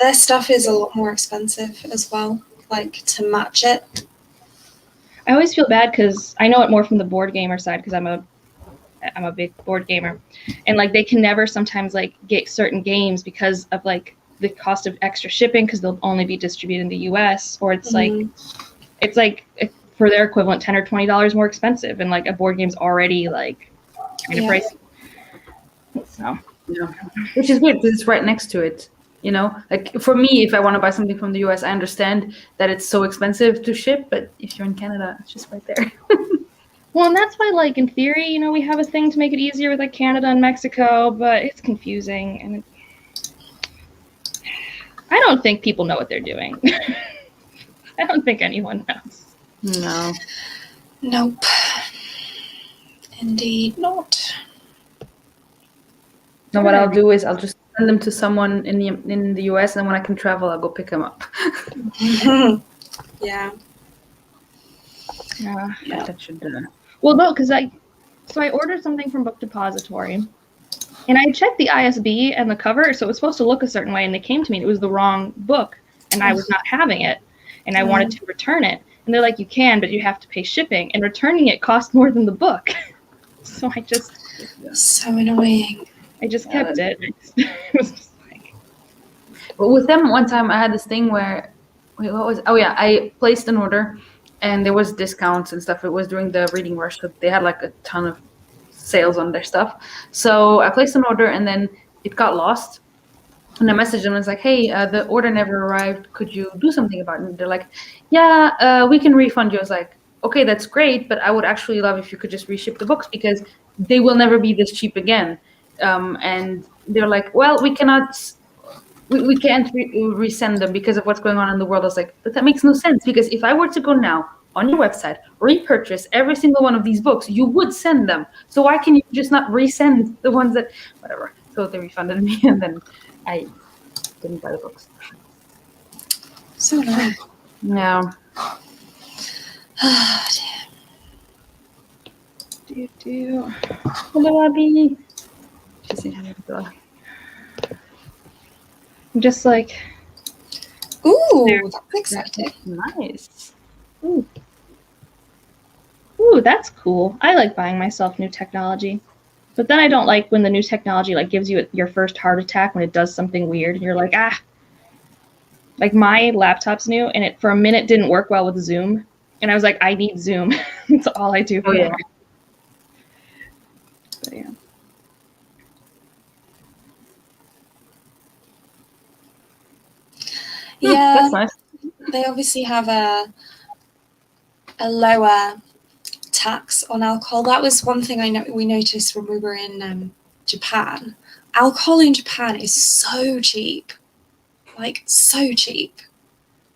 S1: Their stuff is a lot more expensive as well, like to match it.
S3: I always feel bad because I know it more from the board gamer side because I'm a big board gamer, and like they can never sometimes like get certain games because of like the cost of extra shipping because they'll only be distributed in the US, or it's like for their equivalent $10 or $20 more expensive, and like a board game's already like kind of pricey. So.
S2: Yeah, which is weird because it's right next to it. Like for me, if I want to buy something from the US, I understand that it's so expensive to ship, but if you're in Canada, it's just right there.
S3: Well, and that's why, like, in theory, we have a thing to make it easier with like Canada and Mexico, but it's confusing, and I don't think people know what they're doing. I don't think anyone knows.
S2: No.
S1: Nope. Indeed not.
S2: No, what I'll do is I'll just send them to someone in the US, and when I can travel, I'll go pick them up.
S1: Yeah.
S3: Yeah.
S2: That should do it.
S3: Well, no, because I ordered something from Book Depository, and I checked the ISB and the cover, so it was supposed to look a certain way, and they came to me, and it was the wrong book, and I was not having it, and I wanted to return it, and they're like, you can, but you have to pay shipping, and returning it cost more than the book. So I just...
S1: So annoying.
S3: I just kept it. It was just like...
S2: But with them, one time I had this thing where... Wait, what was... Oh, yeah, I placed an order, and there was discounts and stuff. It was during the reading rush, so they had like a ton of sales on their stuff. So I placed an order, and then it got lost. And I messaged them and was like, hey, the order never arrived. Could you do something about it? And they're like, yeah, we can refund you. I was like, okay, that's great, but I would actually love if you could just reship the books because they will never be this cheap again. And they're like, well, we can't resend them because of what's going on in the world. I was like, but that makes no sense, because if I were to go now on your website, repurchase every single one of these books, you would send them. So why can you just not resend the ones that, whatever. So they refunded me, and then I didn't buy the books.
S1: So annoying.
S2: Yeah.
S1: Oh, dear.
S2: Hello, Abby.
S3: I'm just like...
S1: Ooh, that's exciting.
S2: Nice.
S3: Ooh, that's cool. I like buying myself new technology. But then I don't like when the new technology like gives you your first heart attack when it does something weird and you're like, ah. Like my laptop's new and it for a minute didn't work well with Zoom. And I was like, I need Zoom. That's all I do.
S2: Oh, yeah.
S3: But yeah.
S1: Yeah,
S2: That's nice.
S1: they obviously have a lower tax on alcohol. That was one thing we noticed when we were in Japan. Alcohol in Japan is so cheap, like so cheap.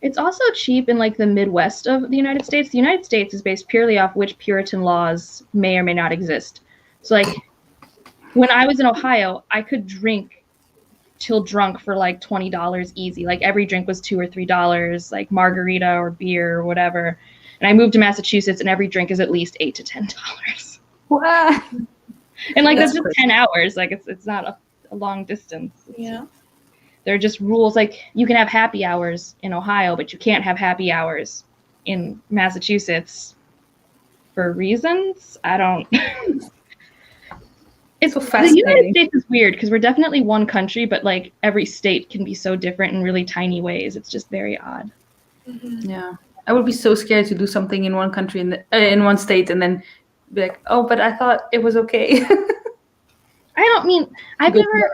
S3: It's also cheap in like the Midwest of the United States. The United States is based purely off which Puritan laws may or may not exist. So like when I was in Ohio, I could drink till drunk for like $20 easy. Like every drink was $2 or $3, like margarita or beer or whatever. And I moved to Massachusetts and every drink is at least $8 to $10.
S2: Wow.
S3: And like that's just 10 hours. Like it's not a long distance.
S1: Yeah.
S3: There are just rules like you can have happy hours in Ohio, but you can't have happy hours in Massachusetts for reasons. I don't. It's
S2: so
S3: fascinating. The United States is weird because we're definitely one country, but like every state can be so different in really tiny ways. It's just very odd.
S1: Mm-hmm.
S2: Yeah, I would be so scared to do something in one country in one state and then be like, oh, but I thought it was okay.
S3: I've never.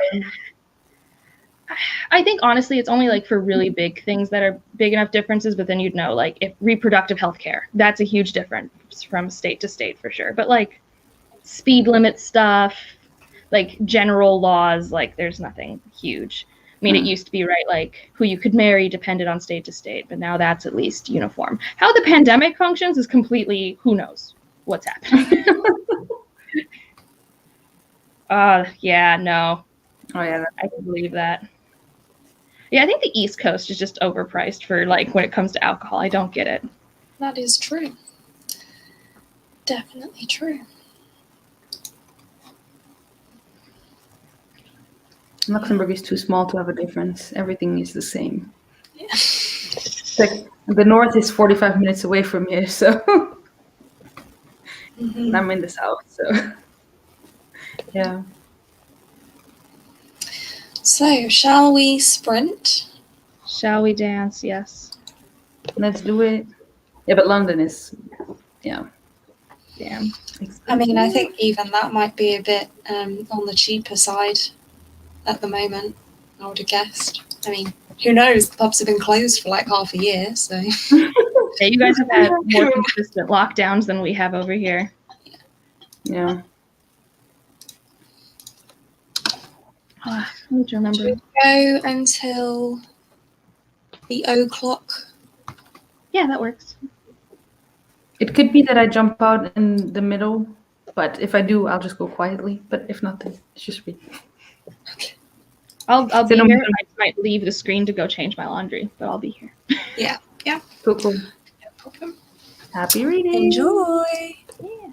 S3: I think honestly, it's only like for really big things that are big enough differences. But then you'd know, like, if reproductive health care, that's a huge difference from state to state for sure. But like speed limit stuff, like general laws, like there's nothing huge. I mean, it used to be, right, like who you could marry depended on state to state, but now that's at least uniform. How the pandemic functions is completely who knows what's happening. Yeah, no,
S2: Oh yeah.
S3: I can believe that. Yeah, I think the East Coast is just overpriced for like when it comes to alcohol. I don't get it.
S1: That is true. Definitely true.
S2: Luxembourg is too small to have a difference. Everything is the same.
S1: Yeah.
S2: It's like the north is 45 minutes away from here, so and I'm in the south, so yeah.
S1: So, shall we sprint?
S3: Shall we dance? Yes.
S2: Let's do it. Yeah, but London is, yeah.
S3: Damn.
S1: I mean, I think even that might be a bit on the cheaper side at the moment, I would have guessed. I mean, who knows? The pubs have been closed for like half a year, so.
S3: Yeah, you guys have had more consistent lockdowns than we have over here.
S2: Yeah.
S3: I need to remember.
S1: Should we go until the o'clock?
S3: Yeah, that works.
S2: It could be that I jump out in the middle, but if I do, I'll just go quietly. But if not, then it's just me.
S3: I'll
S2: So
S3: be
S2: no-
S3: here. I might leave the screen to go change my laundry, but I'll be here.
S1: Yeah,
S2: Cool.
S1: no problem.
S2: Happy reading.
S1: Enjoy!
S3: Yeah.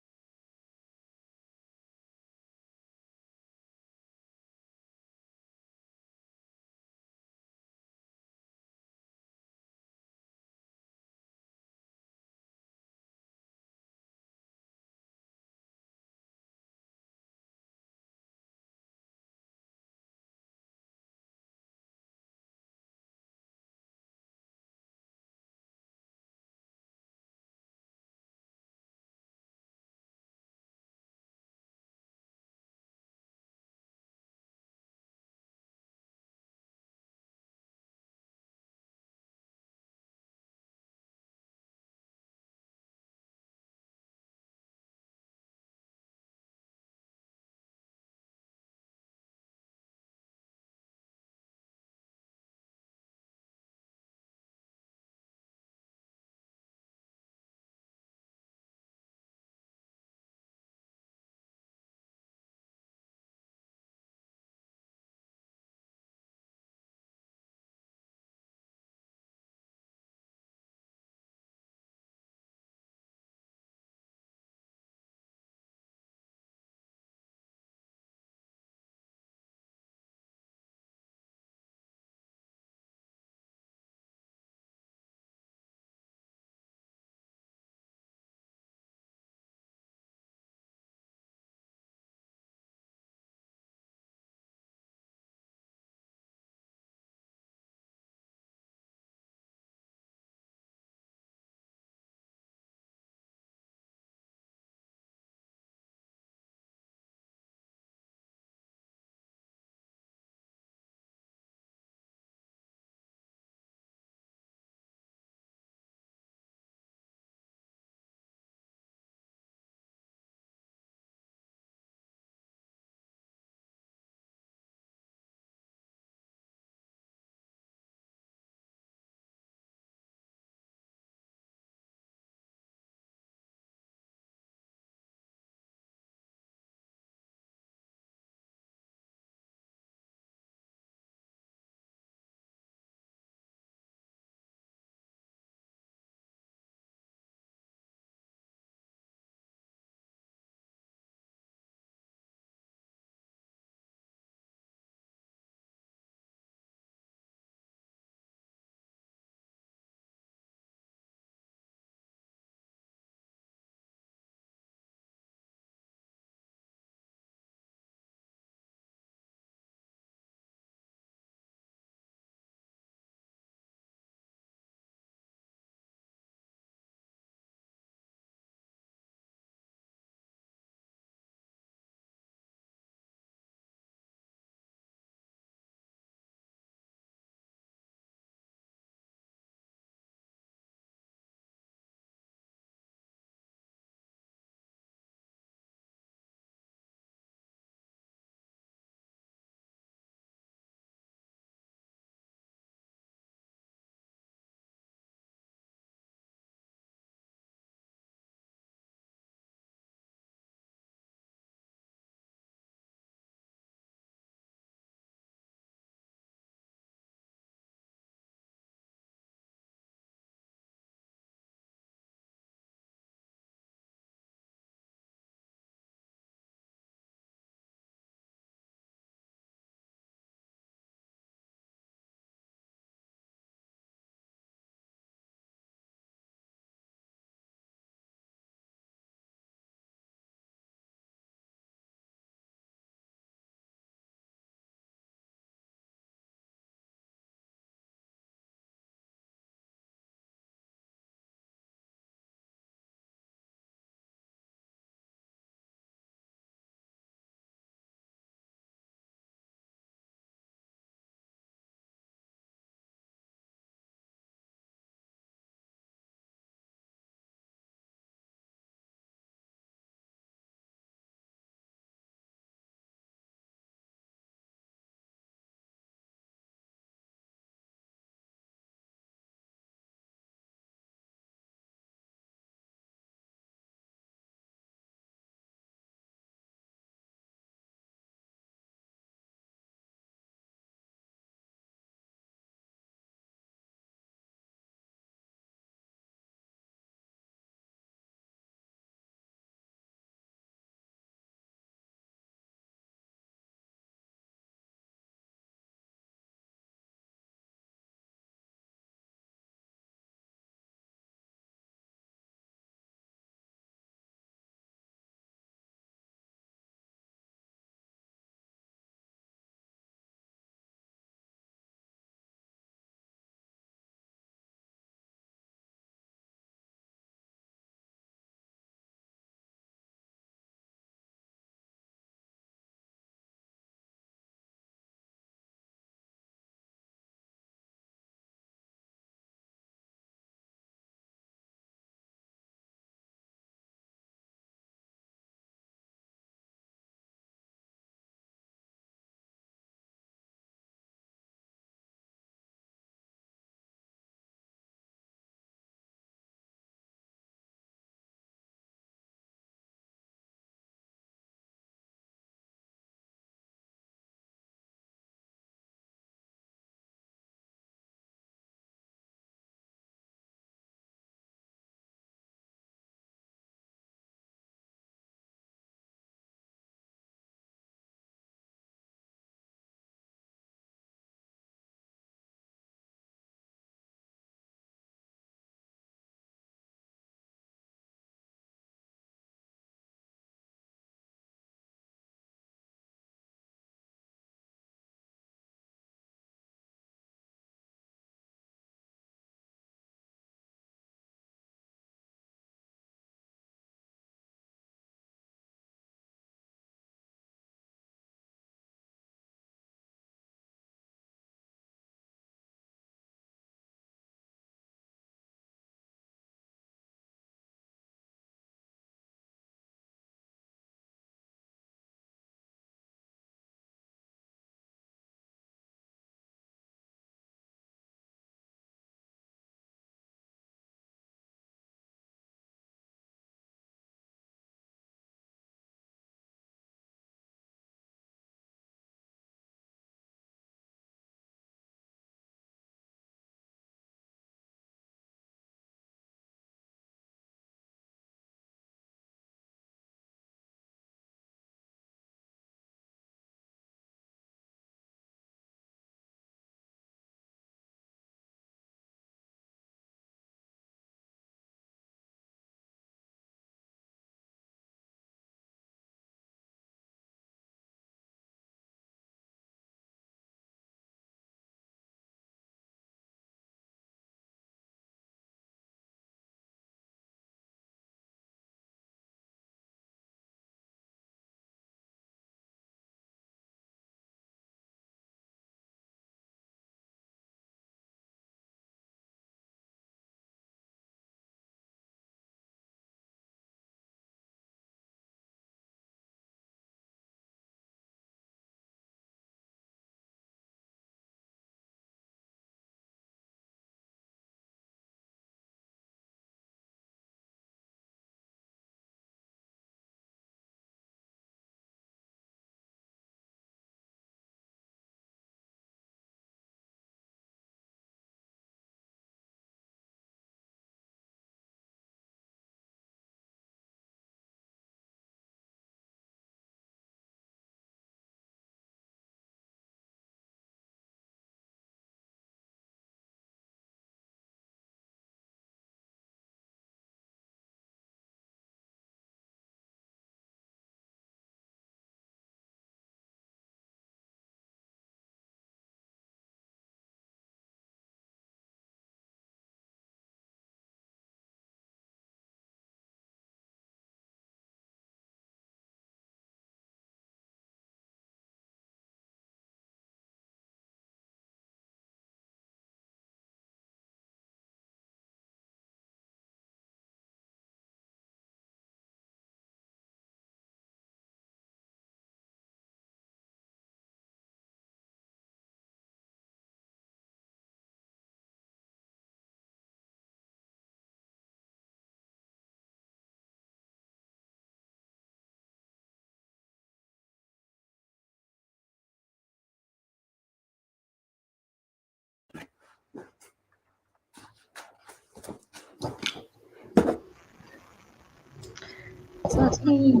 S1: So that's me.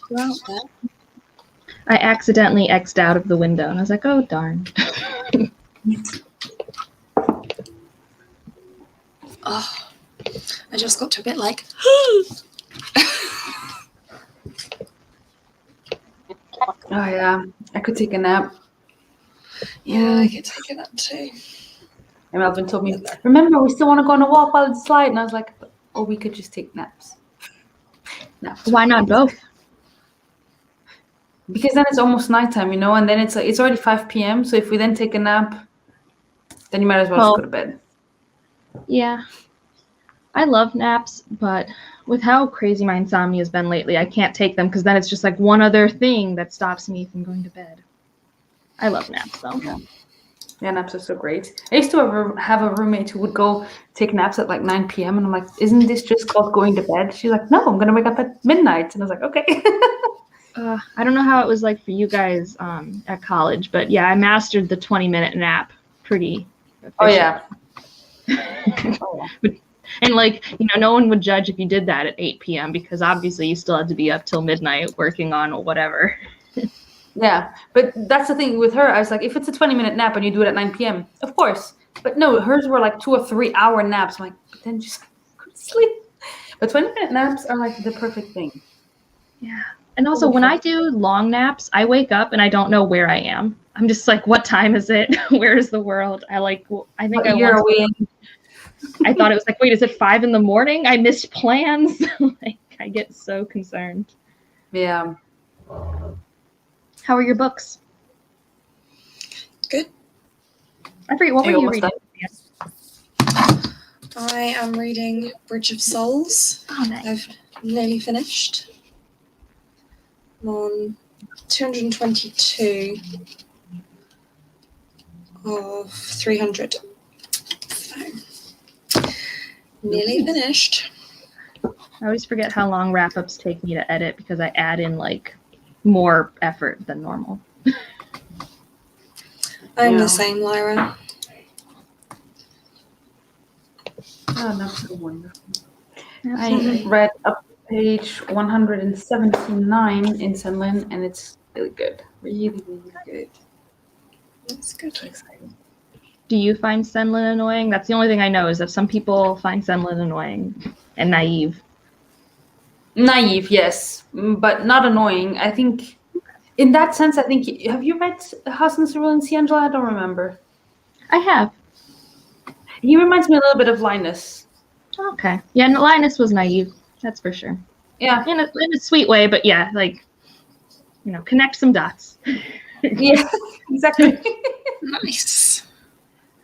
S1: Go out there.
S3: I accidentally X'd out of the window, and I was like, oh, darn.
S1: Oh, I just got to a bit like.
S2: Oh yeah, I could take a nap.
S1: Yeah, I could take it up too.
S2: And Melvin told me, remember, we still want to go on a walk while it's light. And I was like, or we could just take naps. Naps.
S3: Why not both?
S2: Because then it's almost nighttime, you know, and then it's already 5 p.m. So if we then take a nap, then you might as well just go to bed.
S3: Yeah. I love naps, but with how crazy my insomnia has been lately, I can't take them because then it's just like one other thing that stops me from going to bed. I love naps, though.
S2: Yeah, naps are so great. I used to have a roommate who would go take naps at like 9 p.m. And I'm like, isn't this just called going to bed? She's like, no, I'm going to wake up at midnight. And I was like, okay.
S3: I don't know how it was like for you guys at college, but yeah, I mastered the 20-minute nap pretty efficient.
S2: Oh, yeah.
S3: And like, you know, no one would judge if you did that at 8 p.m. because obviously you still had to be up till midnight working on whatever.
S2: Yeah, but that's the thing with her. I was like, if it's a 20-minute nap and you do it at 9 p.m., of course. But no, hers were like 2 or 3 hour naps. I'm like, but then just go to sleep. But 20-minute naps are like the perfect thing.
S3: Yeah. And also when I do long naps, I wake up and I don't know where I am. I'm just like, what time is it? Where is the world? I think
S2: You're away.
S3: I thought it was like, wait, is it 5 a.m? I missed plans. Like, I get so concerned.
S2: Yeah.
S3: How are your books?
S1: Good.
S3: I forget, what were you reading?
S1: I am reading Bridge of Souls.
S3: Oh, nice.
S1: I've nearly finished. I'm on 222 of 300. So, nearly finished.
S3: I always forget how long wrap-ups take me to edit because I add in like more effort than normal.
S1: I'm the same, Lyra.
S2: Oh, that's so wonderful.
S3: Absolutely.
S2: I read up page 179 in Senlin, and it's really good. Really, really good.
S1: That's good.
S2: So exciting.
S3: Do you find Senlin annoying? That's the only thing I know is that some people find Senlin annoying and naive.
S2: Naive, yes, but not annoying. I think, in that sense, have you read House in Cerulean Sea, Angela? I don't remember.
S3: I have.
S2: He reminds me a little bit of Linus.
S3: Okay. Yeah, Linus was naive. That's for sure.
S2: Yeah.
S3: In a sweet way, but yeah, like, you know, connect some dots.
S2: Yeah, exactly.
S1: Nice.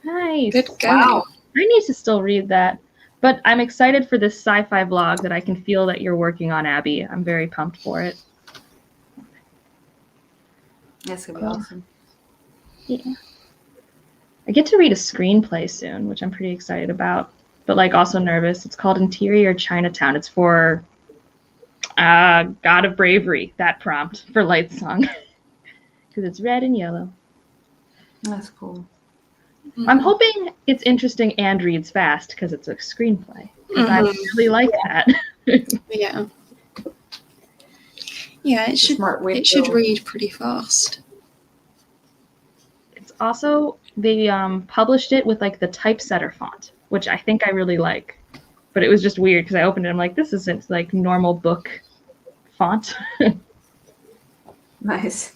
S3: Nice.
S1: Good going.
S2: Wow.
S3: I need to still read that. But I'm excited for this sci-fi blog that I can feel that you're working on, Abby. I'm very pumped for it.
S2: That's going to be awesome.
S3: Yeah. I get to read a screenplay soon, which I'm pretty excited about, but like also nervous. It's called Interior Chinatown. It's for God of Bravery, that prompt for Light Song. Because it's red and yellow.
S2: That's cool.
S3: I'm hoping it's interesting and reads fast because it's a screenplay. I really like that.
S1: Yeah. Yeah, it should read pretty fast.
S3: It's also, they published it with like the typesetter font, which I think I really like. But it was just weird because I opened it and I'm like, this isn't like normal book font.
S2: Nice.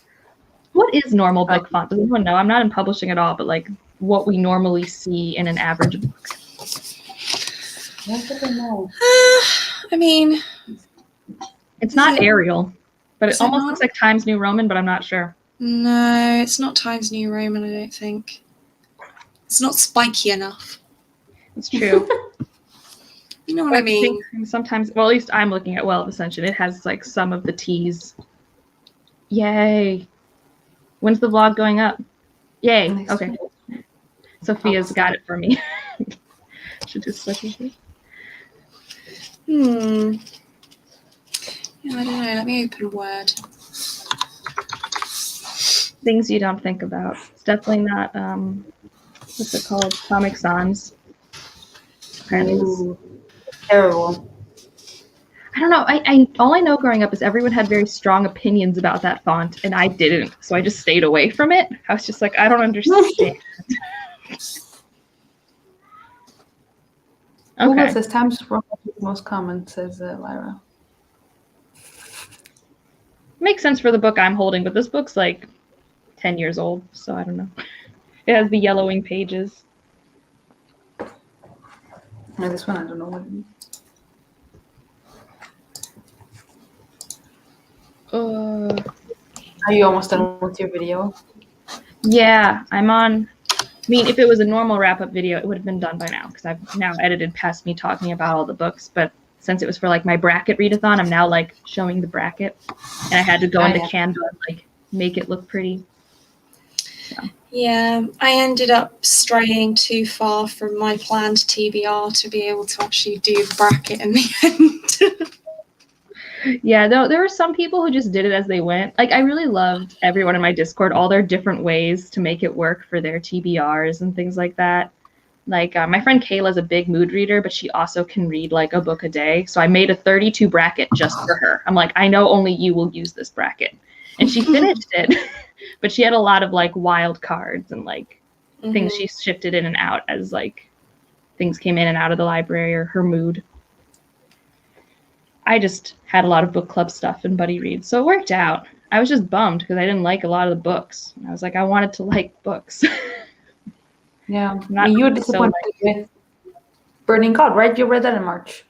S3: What is normal book font? Does anyone know? I'm not in publishing at all, but like what we normally see in an average book.
S2: What do I know?
S1: I mean,
S3: it's not Arial, but it almost looks like Times New Roman, but I'm not sure.
S1: No, it's not Times New Roman, I don't think. It's not spiky enough.
S3: It's true.
S1: You know what I mean?
S3: Sometimes, well, at least I'm looking at Well of Ascension. It has like some of the T's. Yay. When's the vlog going up? Yay. Okay. Sophia's got it for me. Should just switch it.
S1: Yeah, I don't know. Let me open Word.
S3: Things you don't think about. It's definitely not, what's it called? Comic Sans. Apparently.
S2: Ooh, terrible.
S3: I don't know. I all I know growing up is everyone had very strong opinions about that font, and I didn't. So I just stayed away from it. I was just like, I don't understand.
S2: Google
S3: Okay.
S2: says Times Square is most common, says Lyra.
S3: Makes sense for the book I'm holding, but this book's like 10 years old, so I don't know. It has the yellowing pages.
S2: Yeah, this one I don't know what it is. Are you almost done with your video?
S3: Yeah, I'm on. I mean, if it was a normal wrap-up video, it would have been done by now because I've now edited past me talking about all the books. But since it was for like my bracket readathon, I'm now like showing the bracket, and I had to go into Canva and like make it look pretty. So.
S1: Yeah, I ended up straying too far from my planned TBR to be able to actually do the bracket in the end.
S3: Yeah, there were some people who just did it as they went. Like, I really loved everyone in my Discord, all their different ways to make it work for their TBRs and things like that. Like, my friend Kayla's a big mood reader, but she also can read, like, a book a day. So I made a 32 bracket just for her. I'm like, I know only you will use this bracket. And she finished it. But she had a lot of, like, wild cards and, like, things she shifted in and out as, like, things came in and out of the library or her mood. I just had a lot of book club stuff and buddy reads, so it worked out. I was just bummed because I didn't like a lot of the books. I was like, I wanted to like books.
S2: Yeah, you were disappointed with Burning God, right? You read that in March.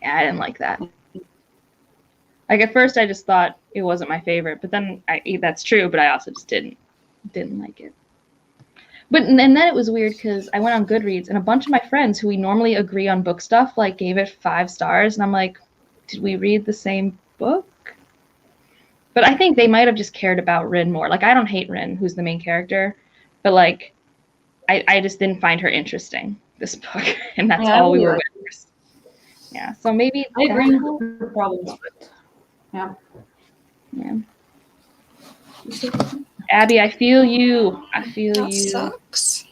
S3: Yeah, I didn't like that. Like at first, I just thought it wasn't my favorite, but then that's true. But I also just didn't like it. But and then it was weird because I went on Goodreads and a bunch of my friends who we normally agree on book stuff like gave it 5 stars, and I'm like, did we read the same book? But I think they might have just cared about Rin more. Like, I don't hate Rin, who's the main character, but like, I just didn't find her interesting, this book, and that's all we were with. Yeah, so maybe
S2: I agree with the problems, but yeah.
S3: Abby, I feel you. I feel
S1: that
S3: you.
S1: That sucks.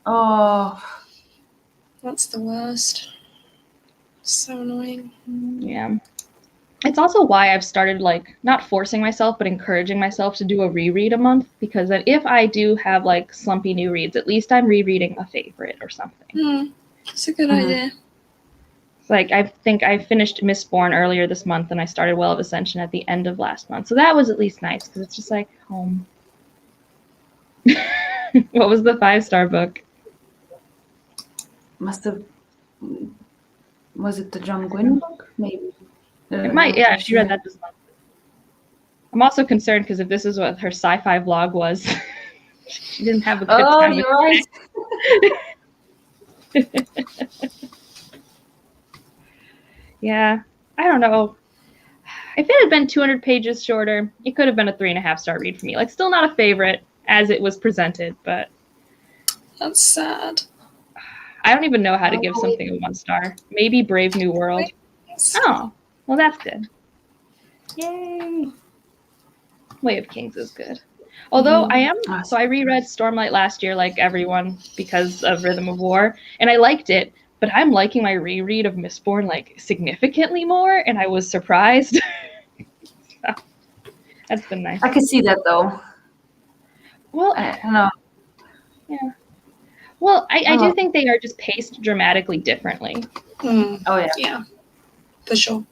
S2: Oh.
S1: That's the worst. So annoying.
S3: Yeah. It's also why I've started, like, not forcing myself, but encouraging myself to do a reread a month, because then if I do have, like, slumpy new reads, at least I'm rereading a favorite or something.
S1: That's a good idea.
S3: Like, I think I finished Mistborn earlier this month, and I started Well of Ascension at the end of last month. So that was at least nice, because it's just, like, home. What was the 5-star book?
S2: Was it the John Gwynne book? Maybe.
S3: It might, yeah, she read that this month. I'm also concerned because if this is what her sci-fi vlog was, she didn't have a good time.
S2: Oh, you're right.
S3: Yeah, I don't know. If it had been 200 pages shorter, it could have been a 3.5-star read for me. Like, still not a favorite as it was presented, but
S1: that's sad.
S3: I don't even know how to give something a 1 star. Maybe Brave New World. Oh, well, that's good. Yay! Way of Kings is good. Although I reread Stormlight last year, like everyone, because of Rhythm of War, and I liked it. But I'm liking my reread of Mistborn like significantly more, and I was surprised. So, that's been nice.
S2: I can see that though.
S3: Well,
S2: I don't know.
S3: Yeah. Well, I do think they are just paced dramatically differently.
S2: Oh yeah.
S1: Yeah. For sure.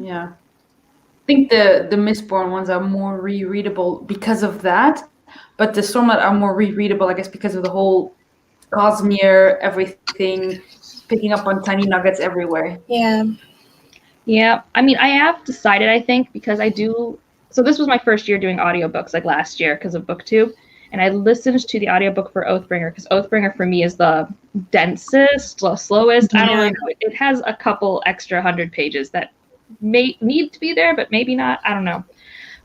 S2: Yeah. I think the Mistborn ones are more rereadable because of that, but the Stormlight are more rereadable, I guess, because of the whole Cosmere, everything, picking up on tiny nuggets everywhere.
S1: Yeah.
S3: Yeah. I mean, I have decided, I think, because I do. So this was my first year doing audiobooks, like last year, because of BookTube. And I listened to the audiobook for Oathbringer, because Oathbringer for me is the densest, the slowest. I don't really know. It has a couple extra 100 pages that may need to be there, but maybe not. I don't know.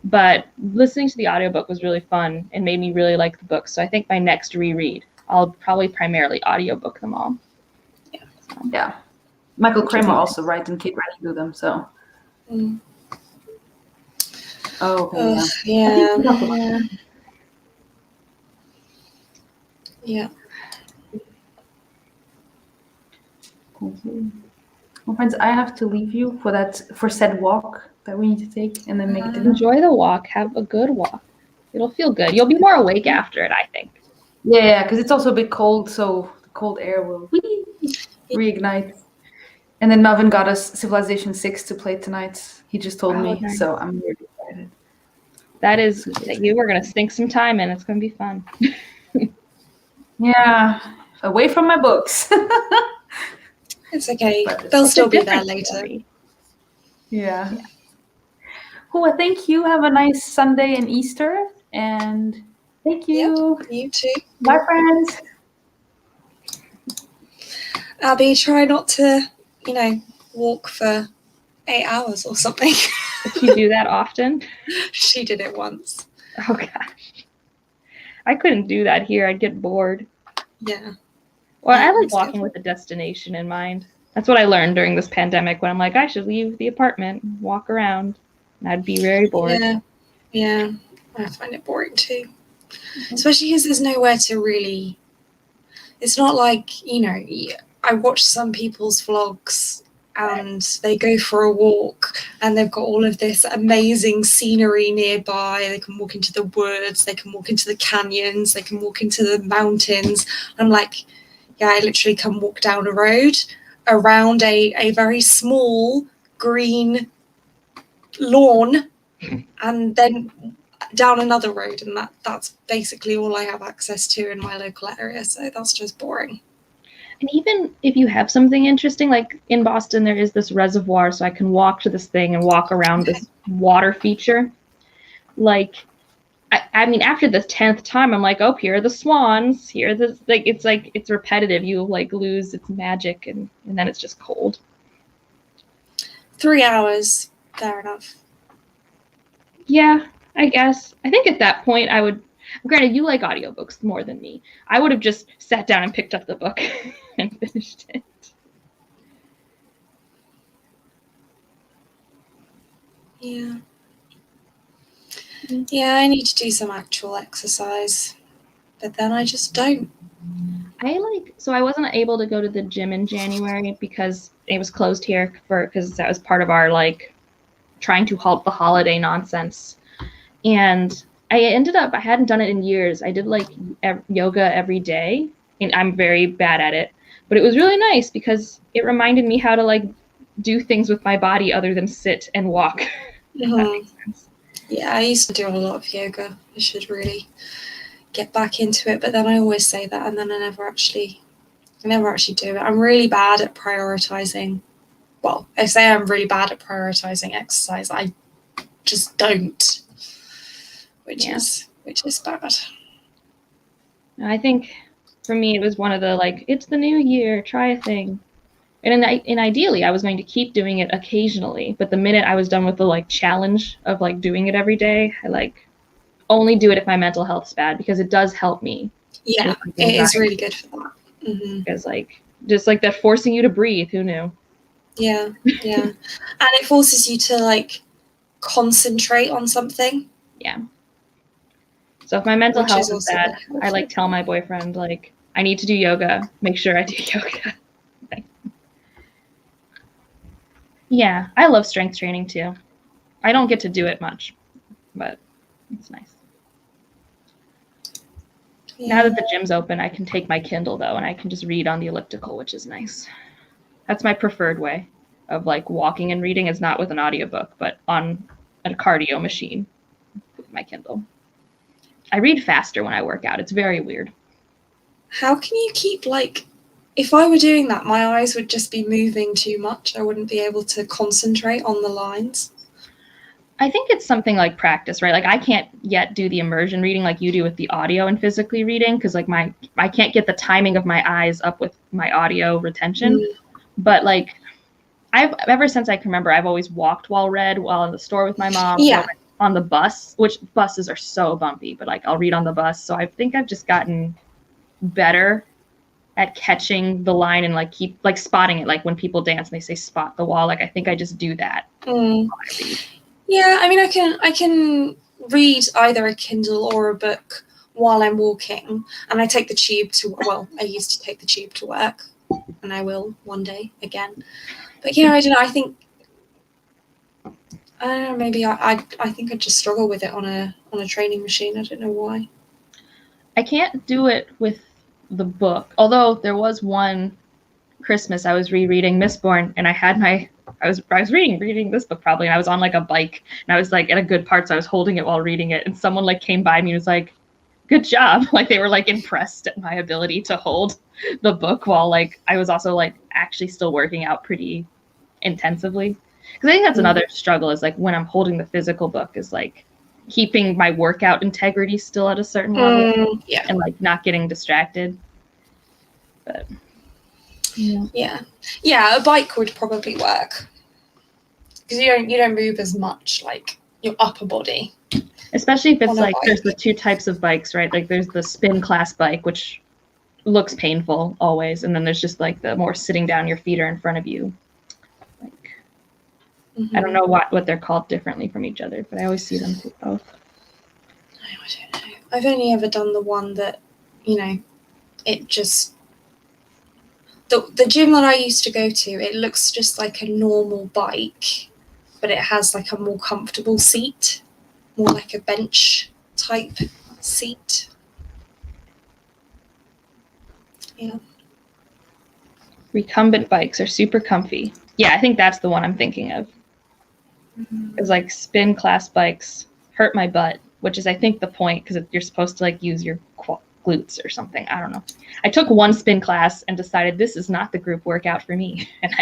S3: But listening to the audiobook was really fun and made me really like the book. So I think my next reread, I'll probably primarily audiobook them all.
S1: Yeah.
S3: So.
S2: Yeah. Michael Kramer also writes and keep writing to them, so. Oh, okay,
S1: yeah. Yeah.
S2: Well, friends, I have to leave you for said walk that we need to take and then make dinner.
S3: Enjoy the walk. Have a good walk. It'll feel good. You'll be more awake after it, I think.
S2: Yeah, because it's also a bit cold, so the cold air will reignite. And then Melvin got us Civilization 6 to play tonight. He just told me,
S3: nice.
S2: so I'm really excited.
S3: That is, you were going to sink some time in. It's going to be fun.
S2: Yeah, away from my books.
S1: It's okay. They'll still be there later.
S3: Story.
S2: Yeah. Well, thank you. Have a nice Sunday and Easter. And thank you.
S1: Yep, you too.
S2: Bye, friends.
S1: Abby, try not to, walk for 8 hours or something.
S3: Does she do that often?
S1: She did it once.
S3: Oh, gosh. I couldn't do that here. I'd get bored.
S1: Yeah.
S3: Well, I like walking with a destination in mind. That's what I learned during this pandemic when I'm like, I should leave the apartment and walk around. And I'd be very bored.
S1: Yeah. I find it boring too. Especially because there's nowhere to really... It's not like, I watch some people's vlogs and they go for a walk and they've got all of this amazing scenery nearby. They can walk into the woods, they can walk into the canyons, they can walk into the mountains. I'm like, yeah, I literally can walk down a road around a very small green lawn and then down another road, and that's basically all I have access to in my local area, so that's just boring.
S3: And even if you have something interesting, like in Boston there is this reservoir, so I can walk to this thing and walk around this water feature. Like I mean, after the 10th time, I'm like, oh, here are the swans. Here, it's repetitive. You lose its magic, and then it's just cold.
S1: 3 hours, fair enough.
S3: Yeah, I guess. I think at that point, I would. Granted, you like audiobooks more than me. I would have just sat down and picked up the book and finished it.
S1: Yeah. Yeah, I need to do some actual exercise, but then I just don't.
S3: So I wasn't able to go to the gym in January because it was closed here because that was part of our trying to halt the holiday nonsense. And I hadn't done it in years. I did yoga every day, and I'm very bad at it, but it was really nice because it reminded me how to do things with my body other than sit and walk. If that makes sense.
S1: Yeah, I used to do a lot of yoga. I should really get back into it, but then I always say that and then I never actually do it. I'm really bad at prioritizing. Well, I say I'm really bad at prioritizing exercise. I just don't, which is bad.
S3: I think for me it was one of the it's the new year, try a thing. And ideally, I was going to keep doing it occasionally. But the minute I was done with the challenge of doing it every day, I only do it if my mental health's bad because it does help me.
S1: Yeah, it is really good for that. Mm-hmm.
S3: Because just that forcing you to breathe. Who knew?
S1: Yeah, and it forces you to concentrate on something.
S3: Yeah. So if my mental health is bad, I tell my boyfriend I need to do yoga. Make sure I do yoga. Yeah, I love strength training too. I don't get to do it much, but it's nice. Yeah. Now that the gym's open, I can take my Kindle though, and I can just read on the elliptical, which is nice. That's my preferred way of walking and reading. Is not with an audiobook, but on a cardio machine with my Kindle. I read faster when I work out. It's very weird.
S1: How can you keep if I were doing that, my eyes would just be moving too much. I wouldn't be able to concentrate on the lines.
S3: I think it's something like practice, right? I can't yet do the immersion reading like you do with the audio and physically reading because I can't get the timing of my eyes up with my audio retention. But I've ever since I can remember, I've always walked while read while in the store with my mom.
S1: Yeah.
S3: On the bus, which buses are so bumpy, but I'll read on the bus. So I think I've just gotten better at catching the line and keep spotting it. When people dance and they say spot the wall, I think I just do that.
S1: Yeah, I mean, I can read either a Kindle or a book while I'm walking, and I take the tube I used to take the tube to work and I will one day again. But yeah, I don't know. I think I don't know. Maybe I think I'd just struggle with it on a training machine. I don't know why.
S3: I can't do it with the book. Although there was one Christmas I was rereading Mistborn, and I was reading this book probably, and I was on like a bike, and I was like at a good part, so I was holding it while reading it, and someone like came by me and was like, "Good job!" Like they were like impressed at my ability to hold the book while like I was also like actually still working out pretty intensively. Because I think that's another struggle is like when I'm holding the physical book is like keeping my workout integrity still at a certain level,
S1: Yeah.
S3: and like not getting distracted. But
S1: yeah, a bike would probably work because you don't move as much, like your upper body.
S3: Especially if it's like
S1: bike.
S3: There's the two types of bikes, right? Like there's the spin class bike, which looks painful always, and then there's just like the more sitting down, your feet are in front of you. Like I don't know what they're called differently from each other, but I always see them both.
S1: I don't know. I've only ever done the one that, it just the gym that I used to go to, it looks just like a normal bike, but it has like a more comfortable seat, more like a bench type seat. Yeah.
S3: Recumbent bikes are super comfy. Yeah, I think that's the one I'm thinking of. It's like spin class bikes hurt my butt, which is I think the point because you're supposed to like use your glutes or something. I don't know. I took one spin class and decided this is not the group workout for me, and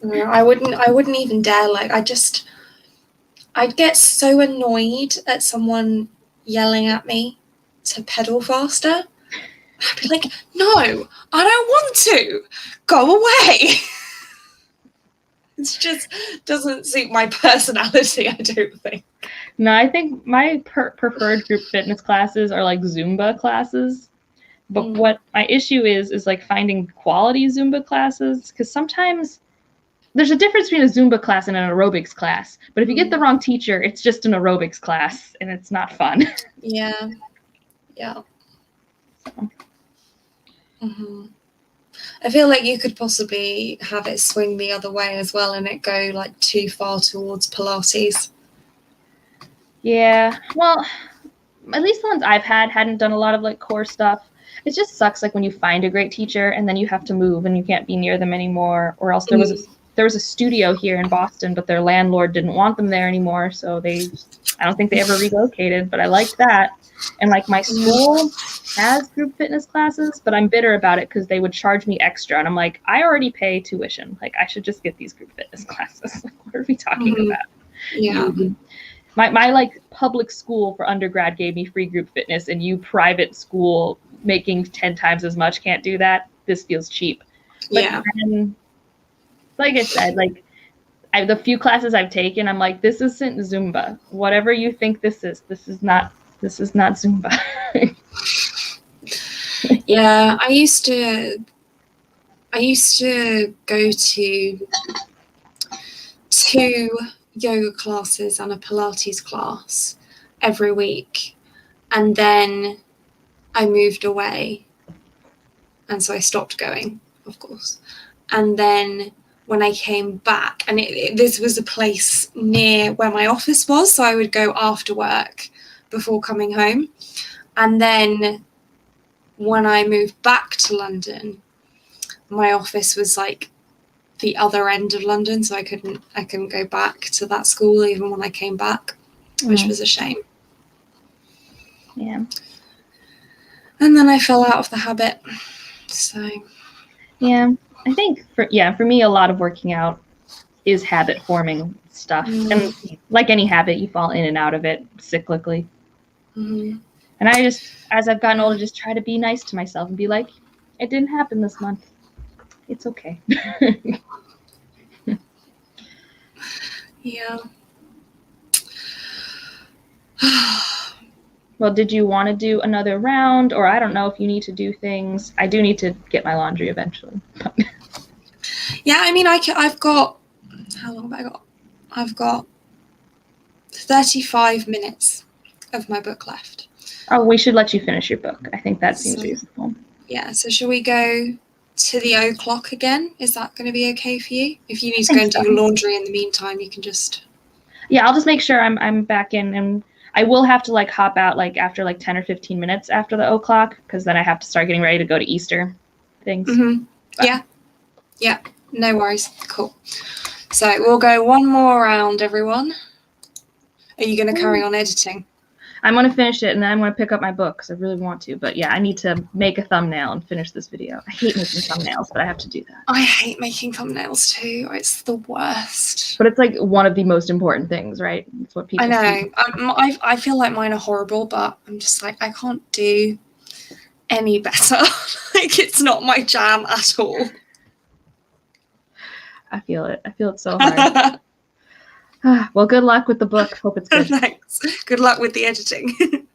S1: I wouldn't even dare. Like I'd get so annoyed at someone yelling at me to pedal faster. I'd be like, no, I don't want to. Go away. It just doesn't suit my personality, I don't think.
S3: No, I think my preferred group fitness classes are like Zumba classes. But what my issue is like finding quality Zumba classes, because sometimes there's a difference between a Zumba class and an aerobics class. But if you get the wrong teacher, it's just an aerobics class and it's not fun.
S1: Yeah.
S3: So.
S1: I feel like you could possibly have it swing the other way as well and it go like too far towards Pilates.
S3: Yeah, well, at least the ones I've had hadn't done a lot of like core stuff. It just sucks like when you find a great teacher and then you have to move and you can't be near them anymore. Or else there was a studio here in Boston, but their landlord didn't want them there anymore, so I don't think they ever relocated. But I liked that. And like my school has group fitness classes, but I'm bitter about it because they would charge me extra, and I'm like, I already pay tuition. Like I should just get these group fitness classes. Like, what are we talking about?
S1: Yeah.
S3: My like public school for undergrad gave me free group fitness, and you private school making 10 times as much can't do that. This feels cheap. But then, like I said, like the few classes I've taken, I'm like, this isn't Zumba. Whatever you think this is not Zumba.
S1: Yeah, I used to go to 2 yoga classes and a Pilates class every week, and then I moved away, and so I stopped going, of course. And then when I came back, and this was a place near where my office was, so I would go after work before coming home. And then when I moved back to London, my office was like the other end of London, so I couldn't go back to that school even when I came back, which was a shame.
S3: Yeah.
S1: And then I fell out of the habit. So
S3: yeah, I think for me, a lot of working out is habit forming stuff, and like any habit, you fall in and out of it cyclically. And I just, as I've gotten older, just try to be nice to myself and be like, it didn't happen this month. It's okay.
S1: Yeah.
S3: Well, did you want to do another round? Or I don't know if you need to do things. I do need to get my laundry eventually.
S1: Yeah, I mean, I've got, how long have I got? I've got 35 minutes of my book left.
S3: Oh, we should let you finish your book. I think that seems reasonable.
S1: Yeah, so shall we go to the o'clock again. Is that going to be okay for you? If you need to
S3: I
S1: go
S3: think
S1: and do
S3: so.
S1: your laundry in the meantime, you can just.
S3: Yeah, I'll just make sure I'm back in, and I will have to like hop out like after like 10 or 15 minutes after the o'clock, because then I have to start getting ready to go to Easter things.
S1: Mm-hmm. Yeah, no worries. Cool. So we'll go one more round, everyone. Are you going to carry on editing?
S3: I'm going to finish it, and then I'm going to pick up my book because I really want to. But yeah, I need to make a thumbnail and finish this video. I hate making thumbnails, but I have to do that.
S1: I hate making thumbnails too. It's the worst.
S3: But it's like one of the most important things, right? It's what people
S1: I know.
S3: see.
S1: I feel like mine are horrible, but I'm just like, I can't do any better. Like, it's not my jam at all.
S3: I feel it. I feel it so hard. Well, good luck with the book. Hope it's good.
S1: Thanks. Good luck with the editing.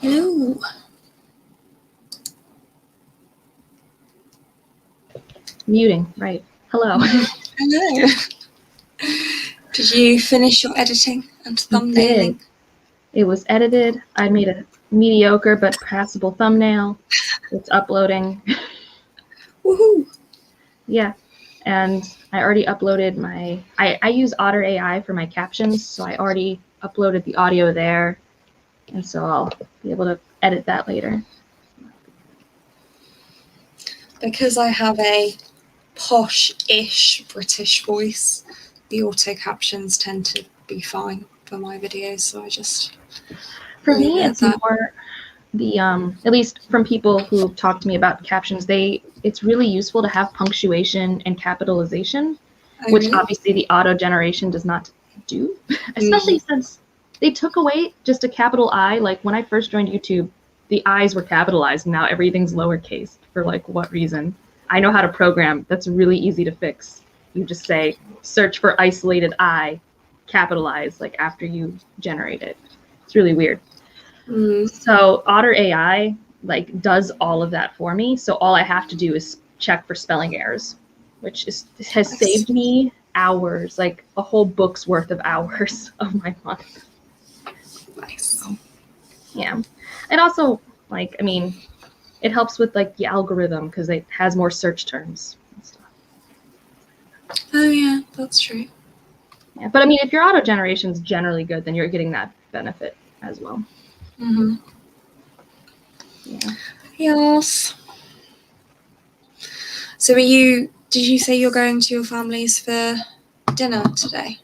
S1: Hello.
S3: Muting, right. Hello.
S1: Hello. Did you finish your editing and thumbnailing?
S3: It was edited. I made a mediocre but passable thumbnail. It's uploading.
S1: Woohoo!
S3: Yeah. And I already uploaded my, I use Otter AI for my captions, so I already uploaded the audio there. And so I'll be able to edit that later.
S1: Because I have a posh-ish British voice, the auto captions tend to be fine for my videos, so I just
S3: For
S1: leave
S3: me,
S1: it
S3: it's
S1: at that.
S3: more the at least from people who talk to me about captions, it's really useful to have punctuation and capitalization,
S1: Oh,
S3: which
S1: really?
S3: obviously the auto generation does not do, especially since they took away just a capital I. Like when I first joined YouTube, the I's were capitalized, and now everything's lowercase for like what reason? I know how to program. That's really easy to fix. You just say search for isolated I, capitalize like after you generate it. It's really weird. So Otter AI like does all of that for me. So all I have to do is check for spelling errors, which has saved me hours, like a whole book's worth of hours of my month.
S1: Nice.
S3: Yeah. And also, like, I mean, it helps with like the algorithm because it has more search terms and stuff.
S1: Oh yeah, that's true.
S3: Yeah. But I mean, if your auto generation is generally good, then you're getting that benefit as well.
S1: Mm-hmm.
S3: Yeah.
S1: Yes. So did you say you're going to your families for dinner today?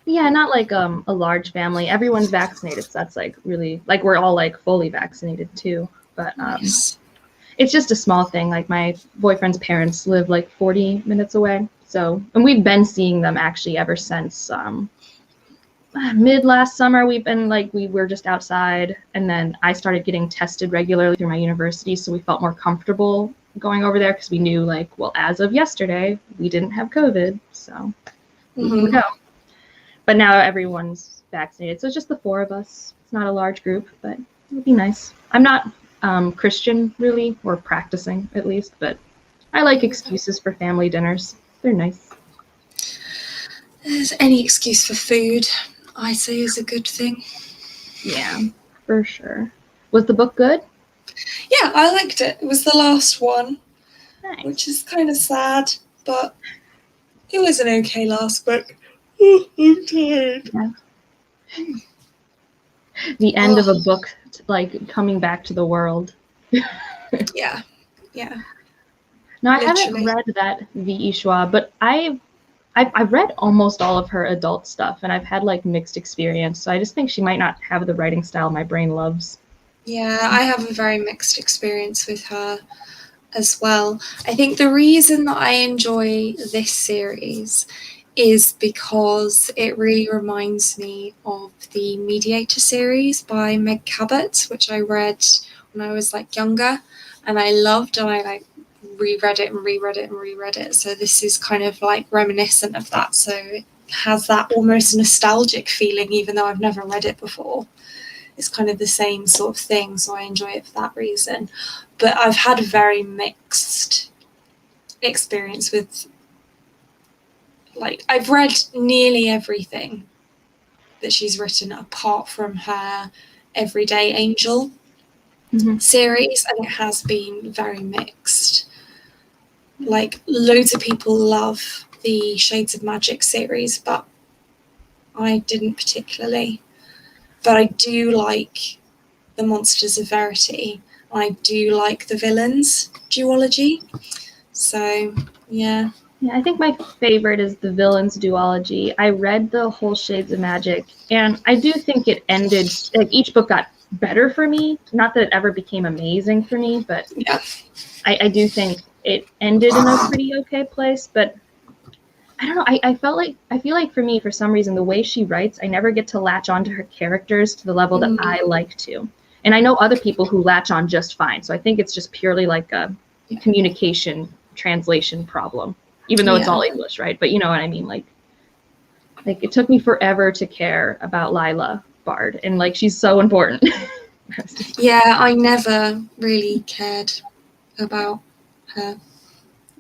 S3: Yeah, not like a large family. Everyone's vaccinated, so that's like really like we're all like fully vaccinated too. But
S1: Nice.
S3: it's just a small thing. Like my boyfriend's parents live like 40 minutes away, so and we've been seeing them actually ever since mid last summer. We've been like we were just outside, and then I started getting tested regularly through my university, so we felt more comfortable going over there because we knew like, well, as of yesterday, we didn't have COVID, so we can go. But now everyone's vaccinated, so it's just the 4 of us. It's not a large group, but it would be nice. I'm not Christian really, or practicing at least, but I like excuses for family dinners. They're nice.
S1: There's any excuse for food, I say, is a good thing.
S3: Yeah, for sure. Was the book good?
S1: Yeah, I liked it. It was the last one,
S3: Nice.
S1: which is kind of sad, but it was an okay last book. Oh, I'm tired.
S3: Yeah. The end of a book, like coming back to the world.
S1: Yeah.
S3: No, I
S1: Literally.
S3: haven't read that V.E. Schwab, but I've read almost all of her adult stuff, and I've had like mixed experience. So I just think she might not have the writing style my brain loves.
S1: Yeah, I have a very mixed experience with her as well. I think the reason that I enjoy this series is because it really reminds me of the Mediator series by Meg Cabot, which I read when I was like younger, and I loved, and I like reread it. So this is kind of like reminiscent of that. So it has that almost nostalgic feeling, even though I've never read it before. It's kind of the same sort of thing, so I enjoy it for that reason. But I've had a very mixed experience with, like, I've read nearly everything that she's written apart from her Everyday Angel series, and it has been very mixed. Like, loads of people love the Shades of Magic series, but I didn't particularly. But I do like the Monsters of Verity. I do like the Villains duology. So, yeah.
S3: Yeah, I think my favorite is the Villains duology. I read the whole Shades of Magic, and I do think it ended, like each book got better for me. Not that it ever became amazing for me, but
S1: Yeah.
S3: I do think it ended in a pretty okay place. But I don't know, I feel like for me, for some reason, the way she writes, I never get to latch onto her characters to the level that I like to. And I know other people who latch on just fine. So I think it's just purely like a communication translation problem, even though it's all English, right? But you know what I mean? Like it took me forever to care about Lila Bard, and like she's so important.
S1: Yeah, I never really cared about her.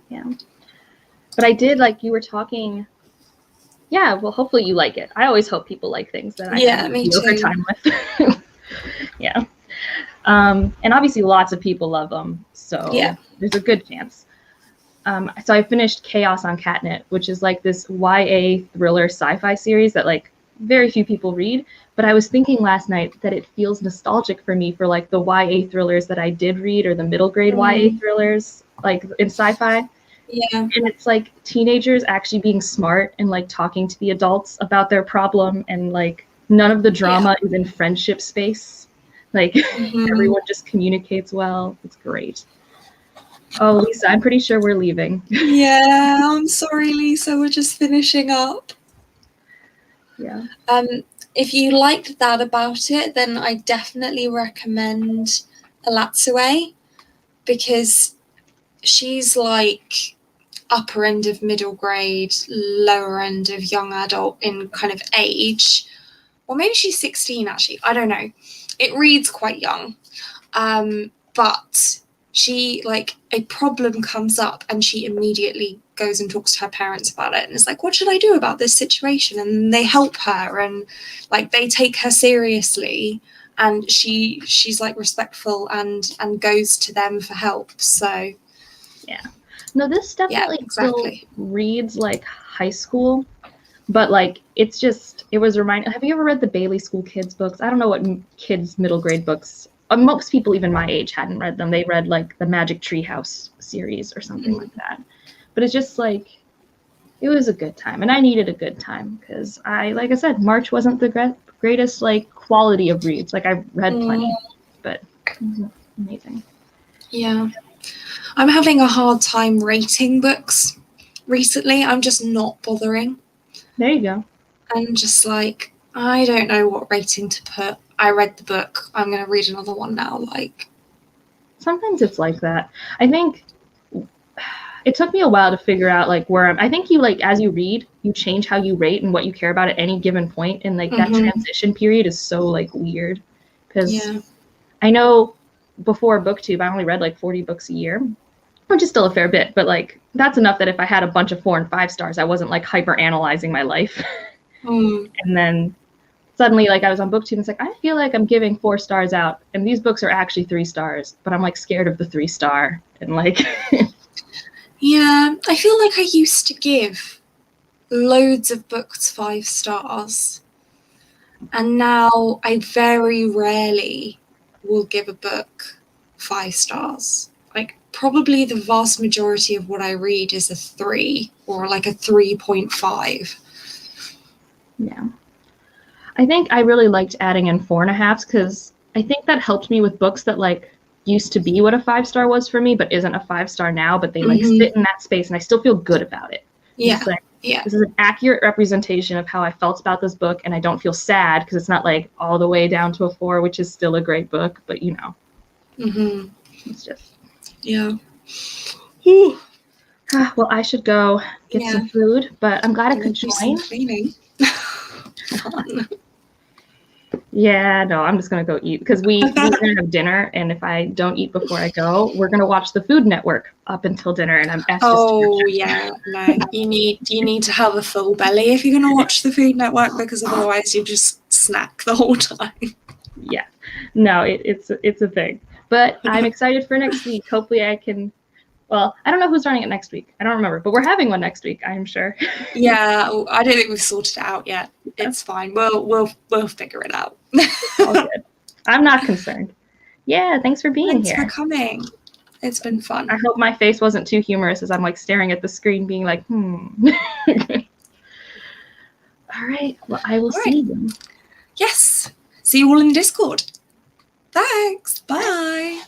S3: Yeah. But I did, like, you were talking. Yeah, well, hopefully you like it. I always hope people like things that I
S1: Yeah,
S3: have
S1: me
S3: mediocre
S1: too.
S3: time with. Yeah. And obviously lots of people love them, so
S1: Yeah.
S3: there's a good chance. So I finished Chaos on Catnip, which is like this YA thriller sci-fi series that like very few people read. But I was thinking last night that it feels nostalgic for me for like the YA thrillers that I did read, or the middle grade YA thrillers like in sci-fi.
S1: Yeah.
S3: And it's like teenagers actually being smart and like talking to the adults about their problem, and like none of the drama is in friendship space. Like everyone just communicates well. It's great. Oh, Lisa, I'm pretty sure we're leaving.
S1: Yeah, I'm sorry, Lisa. We're just finishing up.
S3: Yeah.
S1: If you liked that about it, then I definitely recommend Alatsue, because she's like upper end of middle grade, lower end of young adult in kind of age. Or maybe she's 16 actually. I don't know. It reads quite young. But she, like, a problem comes up and she immediately goes and talks to her parents about it and is like, what should I do about this situation? And they help her, and like they take her seriously, and she's like respectful and goes to them for help. So
S3: yeah. No, this definitely
S1: exactly.
S3: still reads like high school, but like it was reminded. Have you ever read the Bailey School Kids books? I don't know what kids middle grade books. Most people even my age hadn't read them. They read like the Magic Treehouse series or something like that. But it's just like, it was a good time, and I needed a good time because like I said, March wasn't the greatest like quality of reads. Like I read plenty, but it was amazing.
S1: Yeah. I'm having a hard time rating books recently. I'm just not bothering.
S3: There you go.
S1: I'm just like, I don't know what rating to put. I read the book. I'm going to read another one now. Like,
S3: sometimes it's like that. I think it took me a while to figure out like where I think you like as you read, you change how you rate and what you care about at any given point, and like that transition period is so like weird because I know before BookTube I only read like 40 books a year, which is still a fair bit, but like that's enough that if I had a bunch of 4 and 5 stars, I wasn't like hyper analyzing my life. And then suddenly like I was on BookTube and it's like, I feel like I'm giving 4 stars out and these books are actually 3 stars, but I'm like scared of the 3-star and like
S1: yeah, I feel like I used to give loads of books 5 stars, and now I very rarely will give a book 5 stars. Like, probably the vast majority of what I read is a 3 or like a 3.5.
S3: Yeah. I think I really liked adding in 4.5s because I think that helped me with books that like used to be what a 5-star was for me, but isn't a 5-star now, but they like sit in that space and I still feel good about it.
S1: Yeah.
S3: Like, this is an accurate representation of how I felt about this book, and I don't feel sad because it's not like all the way down to a 4, which is still a great book, but you know. It's just.
S1: Yeah.
S3: Well, I should go get some food, but I'm glad I could join.
S1: Some cleaning. Fun.
S3: Yeah, no, I'm just gonna go eat because we're gonna have dinner, and if I don't eat before I go, we're gonna watch the Food Network up until dinner, and I'm asked.
S1: Oh yeah, no, you need to have a full belly if you're gonna watch the Food Network, because otherwise you just snack the whole time.
S3: Yeah, no, it's a thing, but I'm excited for next week. Hopefully, I can. Well, I don't know who's running it next week. I don't remember, but we're having one next week, I'm sure.
S1: Yeah, I don't think we've sorted it out yet. It's fine. We'll figure it out.
S3: All good. I'm not concerned. Yeah, thanks for being here.
S1: Thanks for coming. It's been fun.
S3: I hope my face wasn't too humorous as I'm like staring at the screen being like, All right. Well, I will see you.
S1: Yes. See you all in Discord. Thanks. Bye.